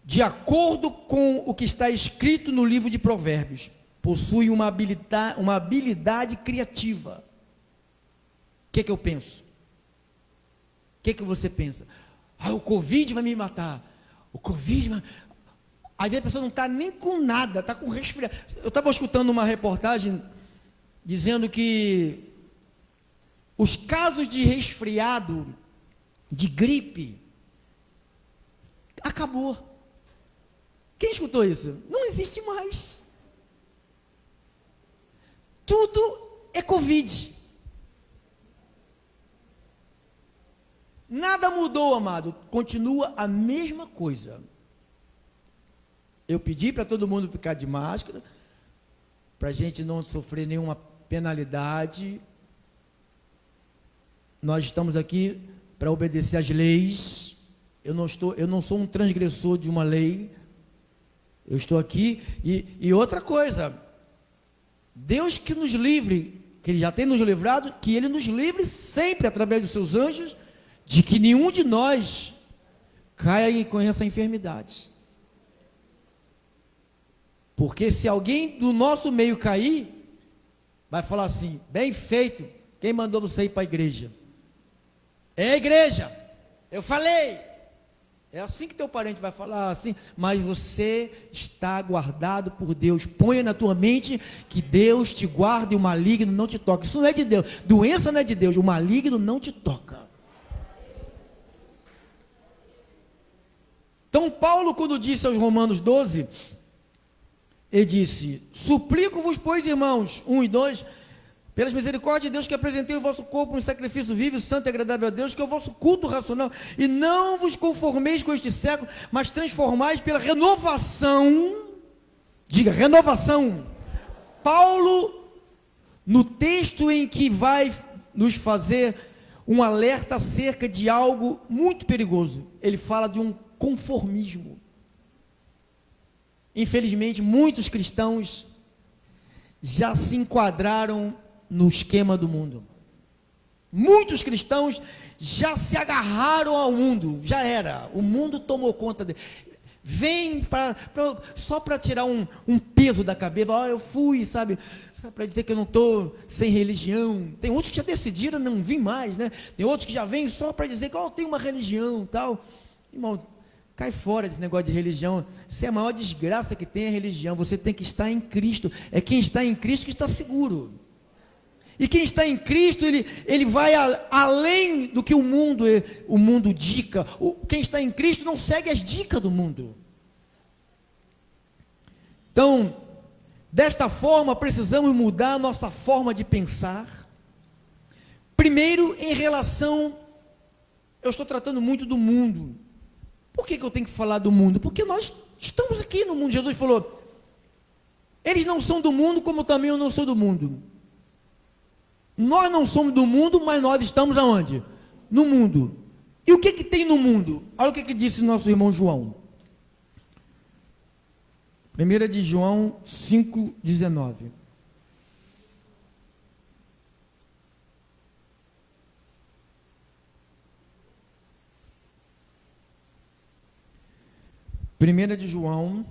de acordo com o que está escrito no livro de Provérbios. Possui uma habilidade criativa. O que eu penso? O que você pensa? O Covid vai me matar. O Covid vai... Às vezes a pessoa não está nem com nada, está com resfriado. Eu estava escutando uma reportagem dizendo que os casos de resfriado, de gripe, acabou. Quem escutou isso? Não existe mais. Tudo é Covid. Nada mudou, amado. Continua a mesma coisa. Eu pedi para todo mundo ficar de máscara, para a gente não sofrer nenhuma penalidade. Nós estamos aqui para obedecer às leis. eu não sou um transgressor de uma lei. Eu estou aqui, e outra coisa, Deus que nos livre, que Ele já tem nos livrado, que Ele nos livre sempre, através dos seus anjos, de que nenhum de nós caia com essa enfermidade. Porque se alguém do nosso meio cair, vai falar assim: bem feito, quem mandou você ir para a igreja? É a igreja, eu falei. É assim que teu parente vai falar assim, mas você está guardado por Deus. Ponha na tua mente que Deus te guarda e o maligno não te toca. Isso não é de Deus, doença não é de Deus, o maligno não te toca. Então Paulo, quando disse aos Romanos 12, ele disse: suplico-vos, pois, irmãos, 1 e 2, pelas misericórdias de Deus, que apresentei o vosso corpo um sacrifício vivo, santo e agradável a Deus, que é o vosso culto racional, e não vos conformeis com este século, mas transformais pela renovação, diga, renovação. Paulo, no texto em que vai nos fazer um alerta acerca de algo muito perigoso, ele fala de um conformismo. Infelizmente, muitos cristãos já se enquadraram no esquema do mundo. Muitos cristãos já se agarraram ao mundo, já era, o mundo tomou conta dele. Vem só para tirar um peso da cabeça. Eu fui, sabe para dizer que eu não estou sem religião. Tem outros que já decidiram não vir mais, né? Tem outros que já vêm só para dizer que eu tenho uma religião, tal. Irmão, cai fora desse negócio de religião. Isso é a maior desgraça que tem a religião. Você tem que estar em Cristo. É quem está em Cristo que está seguro. E quem está em Cristo, ele vai além do que o mundo dica. Quem está em Cristo não segue as dicas do mundo. Então, desta forma, precisamos mudar a nossa forma de pensar. Primeiro, em relação, eu estou tratando muito do mundo. Por que eu tenho que falar do mundo? Porque nós estamos aqui no mundo. Jesus falou: eles não são do mundo, como também eu não sou do mundo. Nós não somos do mundo, mas nós estamos aonde? No mundo. E o que tem no mundo? Olha o que disse nosso irmão João. 1 de João 5,19. Primeira de João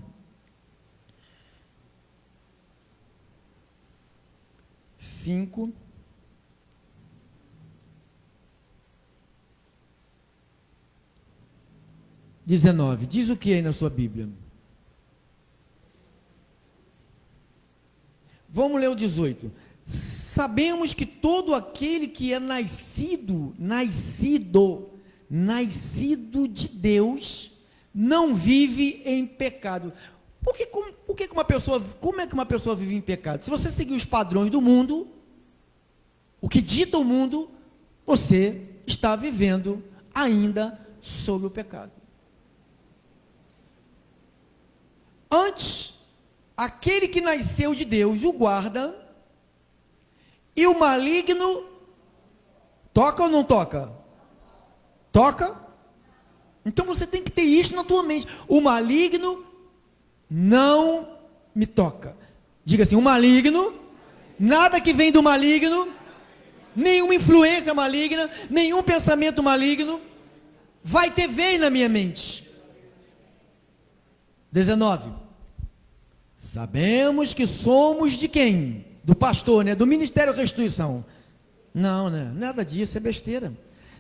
5, 19. Diz o que aí na sua Bíblia? Vamos ler o 18. Sabemos que todo aquele que é nascido de Deus, não vive em pecado. Como é que uma pessoa vive em pecado? Se você seguir os padrões do mundo, o que dita o mundo, você está vivendo ainda sob o pecado. Antes, aquele que nasceu de Deus o guarda, e o maligno toca ou não toca? Toca? Então você tem que ter isso na tua mente. O maligno não me toca. Diga assim: o maligno, nada que vem do maligno, nenhuma influência maligna, nenhum pensamento maligno vai ter vez na minha mente. 19. Sabemos que somos de quem? Do pastor, né? Do Ministério da Restituição. Não, né? Nada disso, é besteira.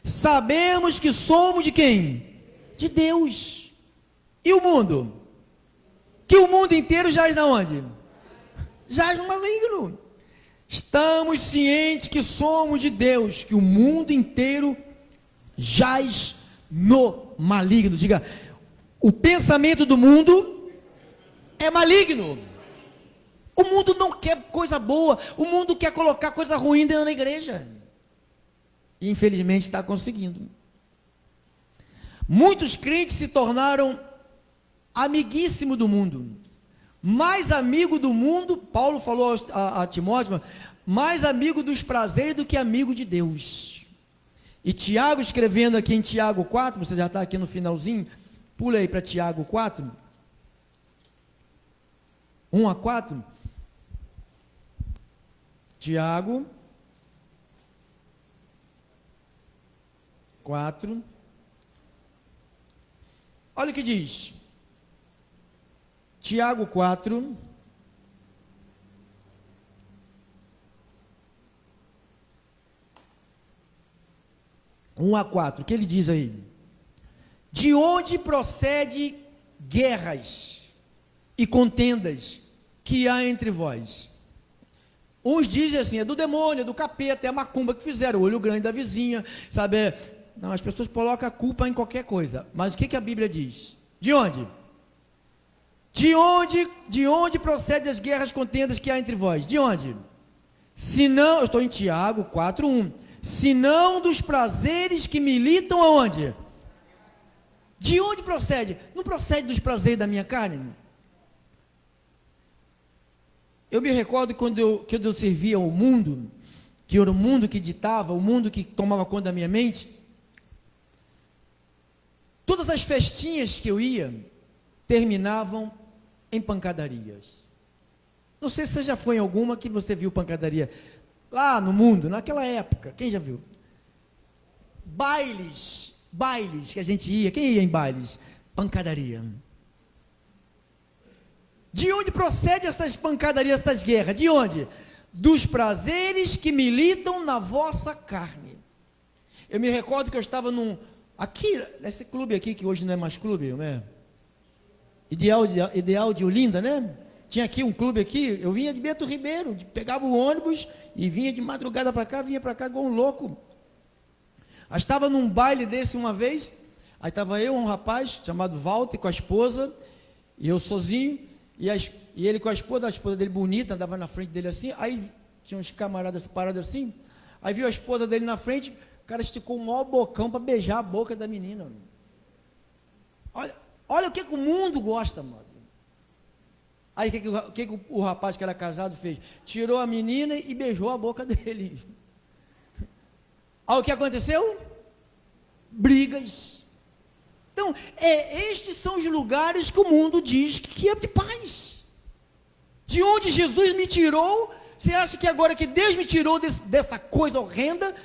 Sabemos que somos de quem? De Deus. E o mundo? Que o mundo inteiro jaz na onde? Jaz no maligno. Estamos cientes que somos de Deus, que o mundo inteiro jaz no maligno. Diga: o pensamento do mundo é maligno. O mundo não quer coisa boa, o mundo quer colocar coisa ruim dentro da igreja. E infelizmente está conseguindo. Muitos crentes se tornaram amiguíssimo do mundo, mais amigo do mundo. Paulo falou a Timóteo, mais amigo dos prazeres do que amigo de Deus. E Tiago, escrevendo aqui em Tiago 4, você já está aqui no finalzinho, pula aí para Tiago 4, 1 a 4, Tiago 4, olha o que diz, Tiago 4, a 4, o que ele diz aí? De onde procede guerras e contendas que há entre vós? Uns dizem assim, é do demônio, é do capeta, é a macumba que fizeram, o olho grande da vizinha, sabe? Não, as pessoas colocam a culpa em qualquer coisa, mas o que a Bíblia diz? De onde? De onde procedem as guerras e contendas que há entre vós? De onde? Se não, eu estou em Tiago 4:1, se não dos prazeres que militam aonde? De onde procede? Não procede dos prazeres da minha carne? Eu me recordo quando eu servia ao mundo, que era o mundo que ditava, o mundo que tomava conta da minha mente. Todas as festinhas que eu ia, terminavam em pancadarias. Não sei se você já foi em alguma que você viu pancadaria, lá no mundo, naquela época, quem já viu? Bailes que a gente ia, quem ia em bailes? Pancadaria. De onde procedem essas pancadarias, essas guerras? De onde? Dos prazeres que militam na vossa carne. Eu me recordo que eu estava aqui, nesse clube aqui, que hoje não é mais clube, não é? Ideal de Olinda, né? Tinha aqui um clube aqui, eu vinha de Bento Ribeiro, pegava o ônibus e vinha de madrugada para cá, vinha para cá igual um louco. Eu estava num baile desse uma vez, aí estava eu, um rapaz chamado Walter, com a esposa, e eu sozinho, e ele com a esposa dele bonita, andava na frente dele assim, aí tinha uns camaradas parados assim, aí viu a esposa dele na frente, o cara esticou um maior bocão para beijar a boca da menina. Olha o que o mundo gosta, mano. Aí o que o rapaz que era casado fez? Tirou a menina e beijou a boca dele. Aí o que aconteceu? Brigas. Então, estes são os lugares que o mundo diz que é de paz. De onde Jesus me tirou, você acha que agora que Deus me tirou dessa coisa horrenda,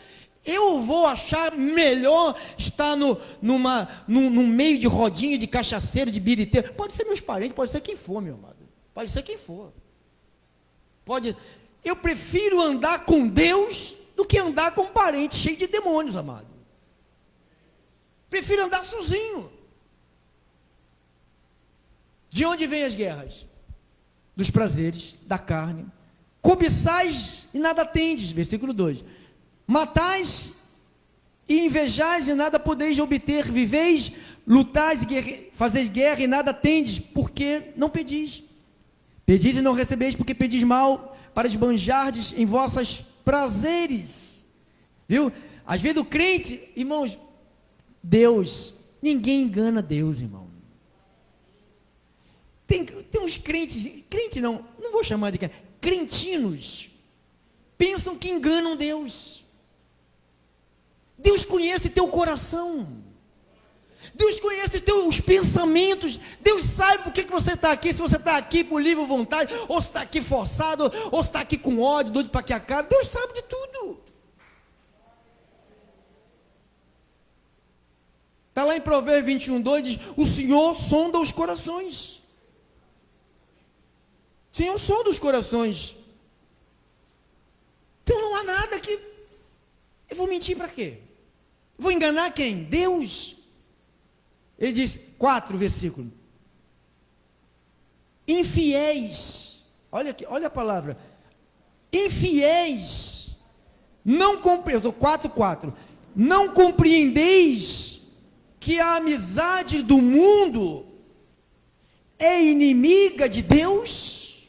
eu vou achar melhor estar num meio de rodinha, de cachaceiro, de biriteiro? Pode ser meus parentes, pode ser quem for, meu amado. Pode ser quem for. Eu prefiro andar com Deus do que andar com um parente cheio de demônios, amado. Prefiro andar sozinho. De onde vêm as guerras? Dos prazeres da carne. Cobiçais e nada tendes, versículo 2. Matais e invejais e nada podeis obter. Viveis, lutais e fazeis guerra e nada tendes, porque não pedis. Pedis e não recebeis, porque pedis mal, para esbanjardes em vossos prazeres. Viu? Às vezes o crente, irmãos, Deus, ninguém engana Deus, irmão. Tem uns crente não vou chamar de crentinos, pensam que enganam Deus. Deus conhece teu coração. Deus conhece os pensamentos. Deus sabe por que você está aqui. Se você está aqui por livre vontade, ou se está aqui forçado, ou se está aqui com ódio, doido para que acabe. Deus sabe de tudo. Está lá em Provérbios 21:2, diz: o Senhor sonda os corações. O Senhor sonda os corações. Então não há nada que... Eu vou mentir para quê? Vou enganar quem? Deus. Ele diz, 4 versículo. Infiéis. Olha aqui, olha a palavra. Infiéis. Não compreendeu. 4:4. Não compreendeis que a amizade do mundo é inimiga de Deus?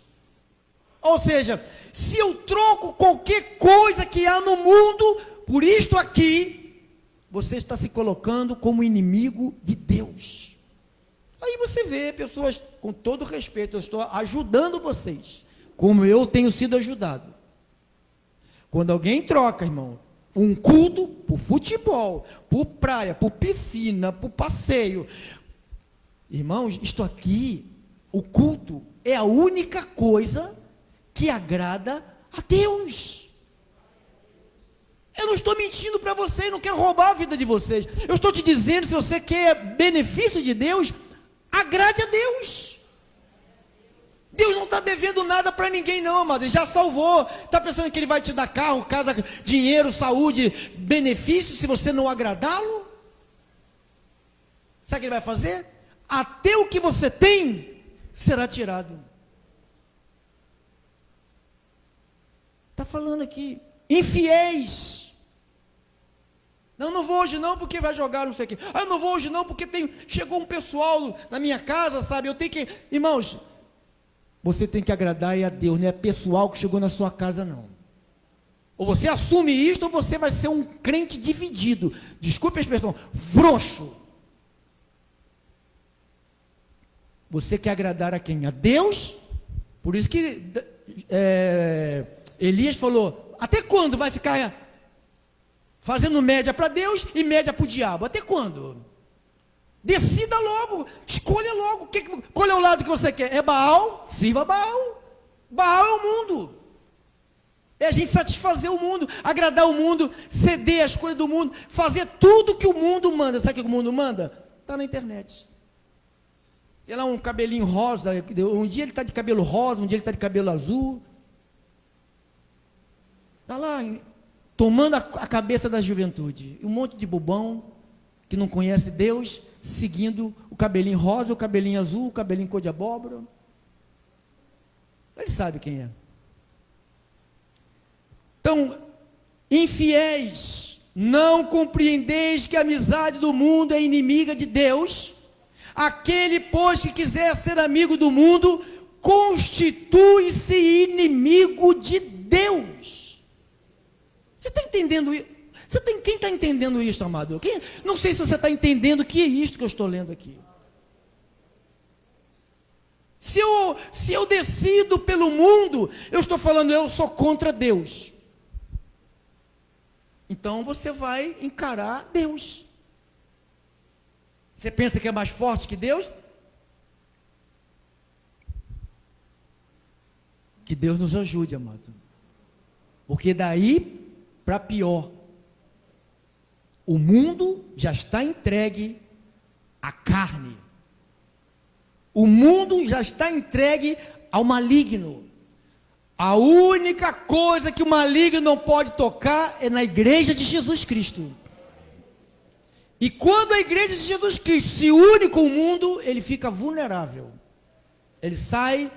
Ou seja, se eu troco qualquer coisa que há no mundo por isto aqui, você está se colocando como inimigo de Deus. Aí você vê pessoas, com todo respeito, eu estou ajudando vocês, como eu tenho sido ajudado. Quando alguém troca, irmão, Um culto para o futebol, para praia, para piscina, para passeio. Irmãos, isto aqui, o culto, é a única coisa que agrada a Deus. Eu não estou mentindo para vocês, não quero roubar a vida de vocês. Eu estou te dizendo, se você quer benefício de Deus, agrade a Deus. Deus não está devendo nada para ninguém não, amado. Ele já salvou. Está pensando que Ele vai te dar carro, casa, dinheiro, saúde, benefício, se você não agradá-lo? Sabe o que Ele vai fazer? Até o que você tem será tirado. Está falando aqui, infiéis. Não vou hoje não, porque vai jogar não sei o quê. Eu não vou hoje não, porque chegou um pessoal na minha casa, sabe? Eu tenho que... Irmãos, você tem que agradar a Deus, não é pessoal que chegou na sua casa não. Ou você assume isto, ou você vai ser um crente dividido. Desculpe a expressão, frouxo. Você quer agradar a quem? A Deus? Por isso que Elias falou, até quando vai ficar fazendo média para Deus e média para o diabo? Até quando? Decida logo, escolha logo, qual é o lado que você quer? É Baal? Sirva Baal. Baal é o mundo. É a gente satisfazer o mundo, agradar o mundo, ceder as coisas do mundo, fazer tudo que o mundo manda. Sabe o que o mundo manda? Está na internet. Tem lá um cabelinho rosa, um dia ele está de cabelo rosa, um dia ele está de cabelo azul. Está lá, tomando a cabeça da juventude. Um monte de bobão, que não conhece Deus, seguindo o cabelinho rosa, o cabelinho azul, o cabelinho cor de abóbora. Ele sabe quem é. Então, infiéis, não compreendeis que a amizade do mundo é inimiga de Deus? Aquele, pois, que quiser ser amigo do mundo, constitui-se inimigo de Deus. Você está entendendo isso? Quem está entendendo isso, amado? Não sei se você está entendendo o que é isto que eu estou lendo aqui. Se eu decido pelo mundo, eu estou falando, eu sou contra Deus. Então você vai encarar Deus. Você pensa que é mais forte que Deus? Que Deus nos ajude, amado. Porque daí para pior. O mundo já está entregue à carne. O mundo já está entregue ao maligno. A única coisa que o maligno não pode tocar é na igreja de Jesus Cristo. E quando a igreja de Jesus Cristo se une com o mundo, ele fica vulnerável. Ele sai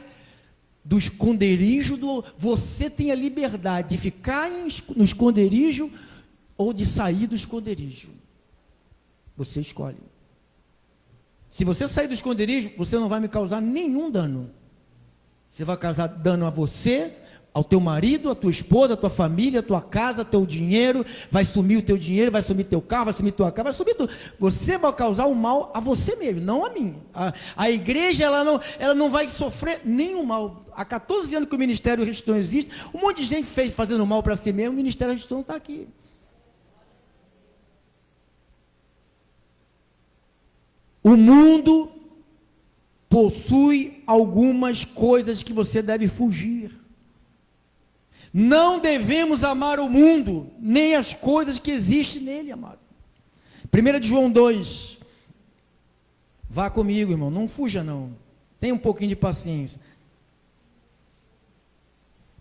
do esconderijo você tem a liberdade de ficar no esconderijo ou de sair do esconderijo. Você escolhe. Se você sair do esconderijo, você não vai me causar nenhum dano. Você vai causar dano a você, ao teu marido, a tua esposa, a tua família, a tua casa, teu dinheiro. Vai sumir o teu dinheiro, vai sumir teu carro, vai sumir tua casa, vai sumir tudo. Você vai causar o mal a você mesmo, não a mim. A igreja, ela não vai sofrer nenhum mal. Há 14 anos que o Ministério Restão existe, um monte de gente fazendo mal para si mesmo, o Ministério Restão está aqui. O mundo possui algumas coisas que você deve fugir. Não devemos amar o mundo, nem as coisas que existem nele, amado. 1 de João 2. Vá comigo, irmão, não fuja não. Tenha um pouquinho de paciência.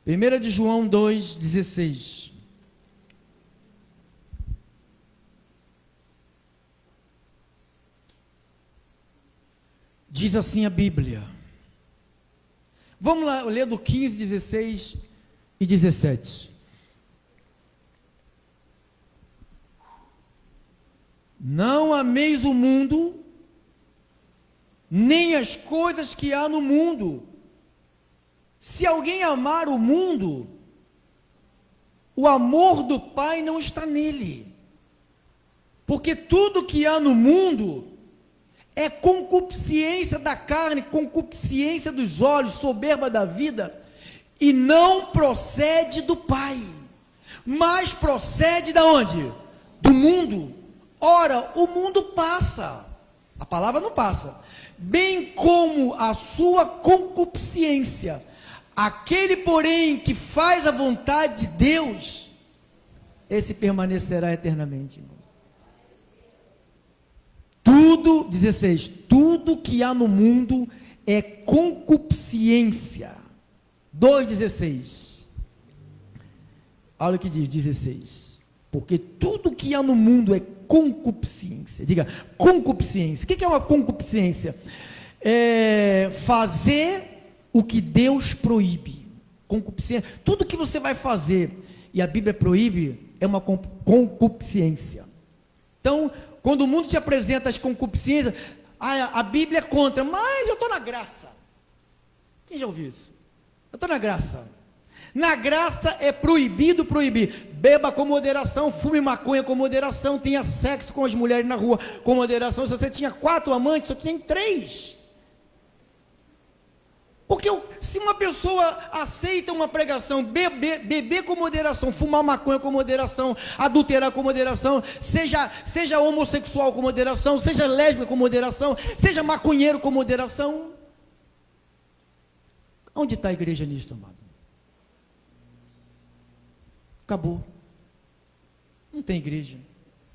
1 de João 2,16. Diz assim a Bíblia. Vamos lá ler do 15, 16 e 17. Não ameis o mundo, nem as coisas que há no mundo. Se alguém amar o mundo, o amor do Pai não está nele. Porque tudo que há no mundo é concupiscência da carne, concupiscência dos olhos, soberba da vida, e não procede do Pai, mas procede da onde? Do mundo. Ora, o mundo passa, a palavra não passa, bem como a sua concupiscência. Aquele, porém, que faz a vontade de Deus, esse permanecerá eternamente, irmão. Tudo, 16, tudo que há no mundo é concupiscência. 2,16. Olha o que diz, 16. Porque tudo que há no mundo é concupiscência. Diga, concupiscência. O que é uma concupiscência? É fazer o que Deus proíbe. Concupiscência. Tudo que você vai fazer e a Bíblia proíbe é uma concupiscência. Então, quando o mundo te apresenta as concupiscências, a Bíblia é contra, mas eu estou na graça. Quem já ouviu isso? Eu estou na graça. Na graça é proibido proibir. Beba com moderação, fume maconha com moderação, tenha sexo com as mulheres na rua com moderação. Se você tinha 4 amantes, só tem 3. Porque se uma pessoa aceita uma pregação, beber com moderação, fumar maconha com moderação, adulterar com moderação, seja homossexual com moderação, seja lésbica com moderação, seja maconheiro com moderação, onde está a igreja nisso, amado? Acabou. Não tem igreja.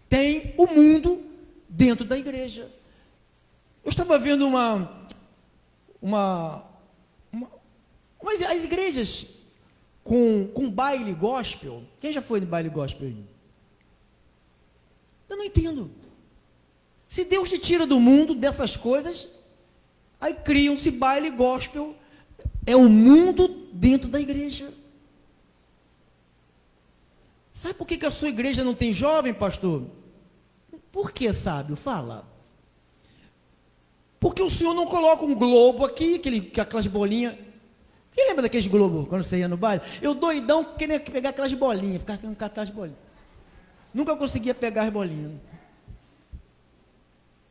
Tem o mundo dentro da igreja. Eu estava vendo as igrejas com baile gospel. Quem já foi no baile gospel aí? Eu não entendo. Se Deus te tira do mundo dessas coisas, aí criam-se baile gospel. É o mundo dentro da igreja. Sabe por que a sua igreja não tem jovem, pastor? Por que, sábio? Fala. Porque o senhor não coloca um globo aqui, aquelas bolinhas. Quem lembra daqueles globos, quando você ia no baile? Eu doidão, queria pegar aquelas bolinhas, ficava querendo catar as bolinhas. Nunca conseguia pegar as bolinhas.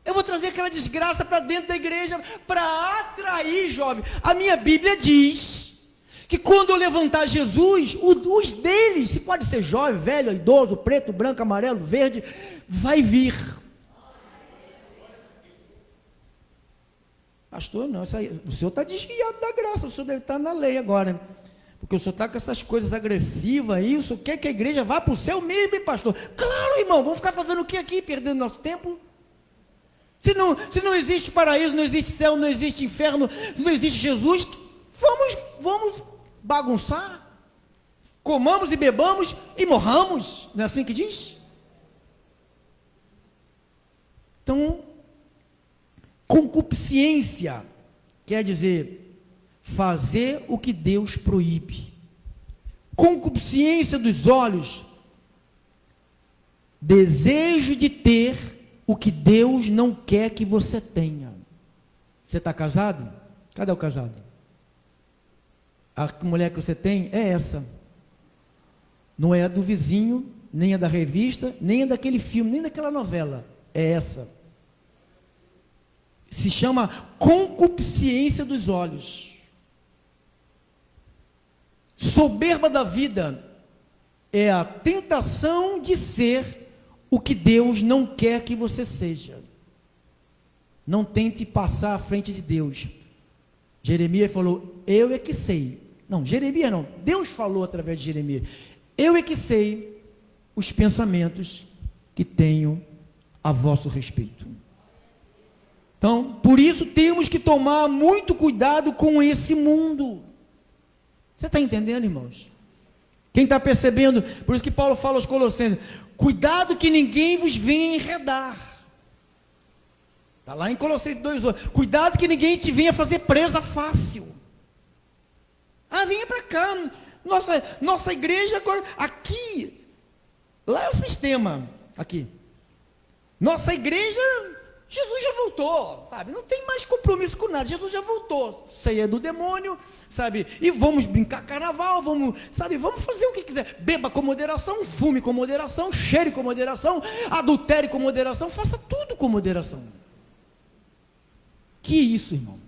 Eu vou trazer aquela desgraça para dentro da igreja, para atrair jovem. A minha Bíblia diz que quando eu levantar Jesus, os deles, se pode ser jovem, velho, idoso, preto, branco, amarelo, verde, vai vir. Pastor, não, isso aí, o senhor está desviado da graça, o senhor deve estar na lei agora, porque o senhor está com essas coisas agressivas aí, o senhor quer que a igreja vá para o céu mesmo, hein, pastor? Claro, irmão, vamos ficar fazendo o que aqui, perdendo nosso tempo? Se não existe paraíso, não existe céu, não existe inferno, não existe Jesus, vamos bagunçar? Comamos e bebamos e morramos, não é assim que diz? Então, concupiscência quer dizer fazer o que Deus proíbe. Concupiscência dos olhos, desejo de ter o que Deus não quer que você tenha. Você está casado? Cadê o casado? A mulher que você tem é essa. Não é a do vizinho, nem a da revista, nem a daquele filme, nem daquela novela. É essa. Se chama concupiscência dos olhos. Soberba da vida é a tentação de ser o que Deus não quer que você seja. Não tente passar à frente de Deus. Jeremias falou, eu é que sei. Não, Jeremias não, Deus falou através de Jeremias. Eu é que sei os pensamentos que tenho a vosso respeito. Então, por isso temos que tomar muito cuidado com esse mundo. Você está entendendo, irmãos? Quem está percebendo? Por isso que Paulo fala aos Colossenses, cuidado que ninguém vos venha enredar. Está lá em Colossenses 2,8. Cuidado que ninguém te venha fazer presa fácil. Ah, venha para cá. Nossa igreja agora, aqui, lá é o sistema, aqui. Nossa igreja, Jesus já voltou, sabe? Não tem mais compromisso com nada, Jesus já voltou. Ceia do demônio, sabe? E vamos brincar carnaval, vamos fazer o que quiser. Beba com moderação, fume com moderação, cheire com moderação, adultere com moderação, faça tudo com moderação. Que isso, irmão?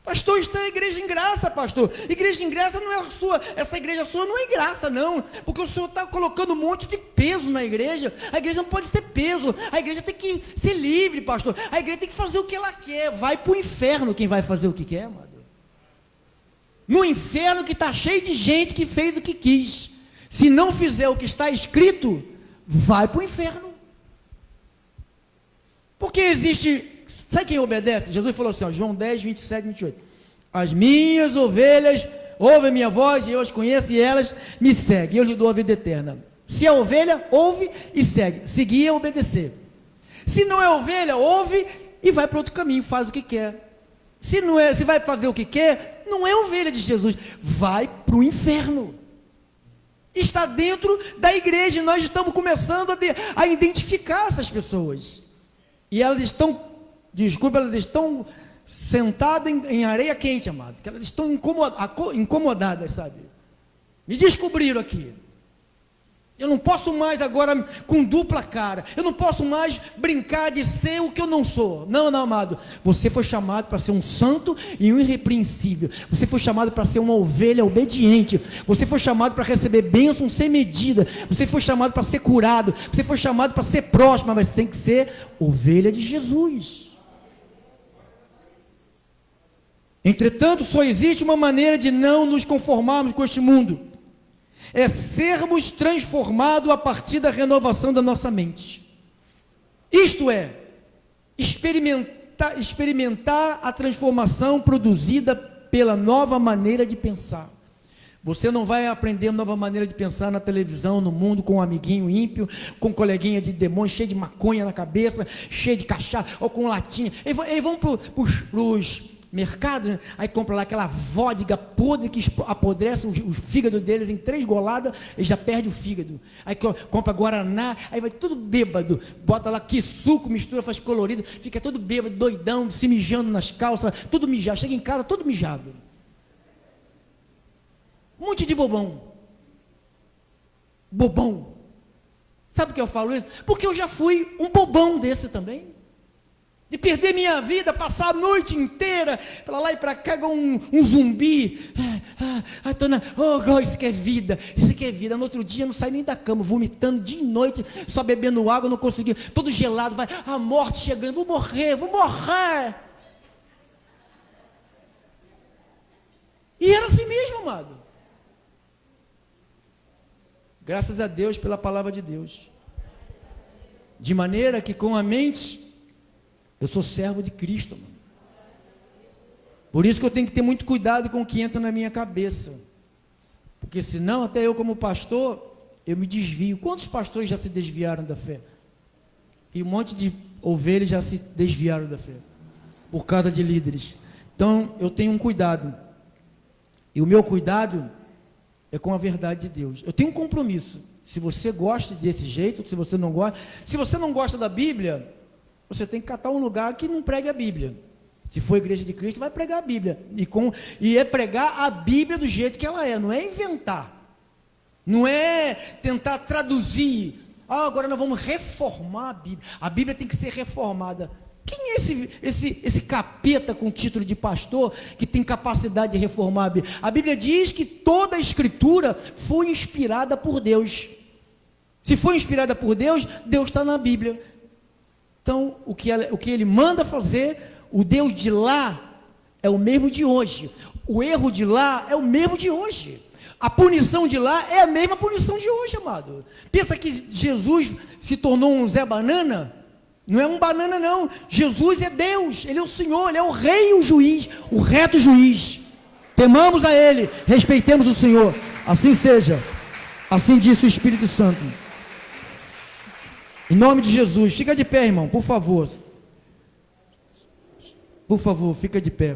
Pastor, está a igreja em graça, pastor. Igreja em graça não é a sua, essa igreja sua não é graça, não. Porque o senhor está colocando um monte de peso na igreja. A igreja não pode ser peso. A igreja tem que ser livre, pastor. A igreja tem que fazer o que ela quer. Vai para o inferno quem vai fazer o que quer, amado. No inferno que está cheio de gente que fez o que quis. Se não fizer o que está escrito, vai para o inferno. Porque existe... Sabe quem obedece? Jesus falou assim, ó, João 10, 27, 28. As minhas ovelhas ouvem a minha voz, e eu as conheço, e elas me seguem. Eu lhe dou a vida eterna. Se é ovelha, ouve e segue. Seguir é obedecer. Se não é ovelha, ouve e vai para outro caminho, faz o que quer. Se vai fazer o que quer, não é ovelha de Jesus. Vai para o inferno. Está dentro da igreja. Nós estamos começando a identificar essas pessoas. E elas estão... Desculpa, elas estão sentadas em areia quente, amados. Que elas estão incomodadas, sabe? Me descobriram aqui. Eu não posso mais agora com dupla cara. Eu não posso mais brincar de ser o que eu não sou. Não, amado. Você foi chamado para ser um santo e um irrepreensível. Você foi chamado para ser uma ovelha obediente. Você foi chamado para receber bênção sem medida. Você foi chamado para ser curado. Você foi chamado para ser próximo, mas tem que ser ovelha de Jesus. Entretanto, só existe uma maneira de não nos conformarmos com este mundo. É sermos transformados a partir da renovação da nossa mente. Isto é, experimentar a transformação produzida pela nova maneira de pensar. Você não vai aprender nova maneira de pensar na televisão, no mundo, com um amiguinho ímpio, com um coleguinha de demônio, cheio de maconha na cabeça, cheio de cachaça, ou com latinha. Eles vão para os mercados, né? Aí compra lá aquela vodka podre que apodrece o fígado deles em 3 goladas, e já perde o fígado. Aí compra guaraná, aí vai tudo bêbado, bota lá que suco, mistura, faz colorido, fica todo bêbado, doidão, se mijando nas calças, tudo mijado, chega em casa todo mijado. Um monte de bobão. Sabe por que eu falo isso? Porque eu já fui um bobão desse também. De perder minha vida, passar a noite inteira para lá e para cá com um zumbi. Isso que é vida, isso que é vida. No outro dia não sai nem da cama, vomitando dia e noite, só bebendo água, não conseguia, todo gelado, vai, a morte chegando, vou morrer. E era assim mesmo, amado. Graças a Deus pela palavra de Deus. De maneira que com a mente... Eu sou servo de Cristo, mano. Por isso que eu tenho que ter muito cuidado com o que entra na minha cabeça. Porque senão, até eu como pastor, eu me desvio. Quantos pastores já se desviaram da fé? E um monte de ovelhas já se desviaram da fé. Por causa de líderes. Então, eu tenho um cuidado. E o meu cuidado é com a verdade de Deus. Eu tenho um compromisso. Se você gosta desse jeito, se você não gosta da Bíblia... Você tem que catar um lugar que não pregue a Bíblia. Se for a igreja de Cristo, vai pregar a Bíblia. E é pregar a Bíblia do jeito que ela é. Não é inventar. Não é tentar traduzir. Agora nós vamos reformar a Bíblia. A Bíblia tem que ser reformada. Quem é esse capeta com título de pastor que tem capacidade de reformar a Bíblia? A Bíblia diz que toda a Escritura foi inspirada por Deus. Se foi inspirada por Deus, Deus está na Bíblia. Então, o que ele manda fazer, o Deus de lá é o mesmo de hoje. O erro de lá é o mesmo de hoje. A punição de lá é a mesma punição de hoje, amado. Pensa que Jesus se tornou um Zé Banana? Não é um banana, não. Jesus é Deus, Ele é o Senhor, Ele é o Rei e o Juiz, o reto Juiz. Temamos a Ele, respeitemos o Senhor. Assim seja. Assim disse o Espírito Santo. Em nome de Jesus, fica de pé, irmão, por favor. Por favor, fica de pé.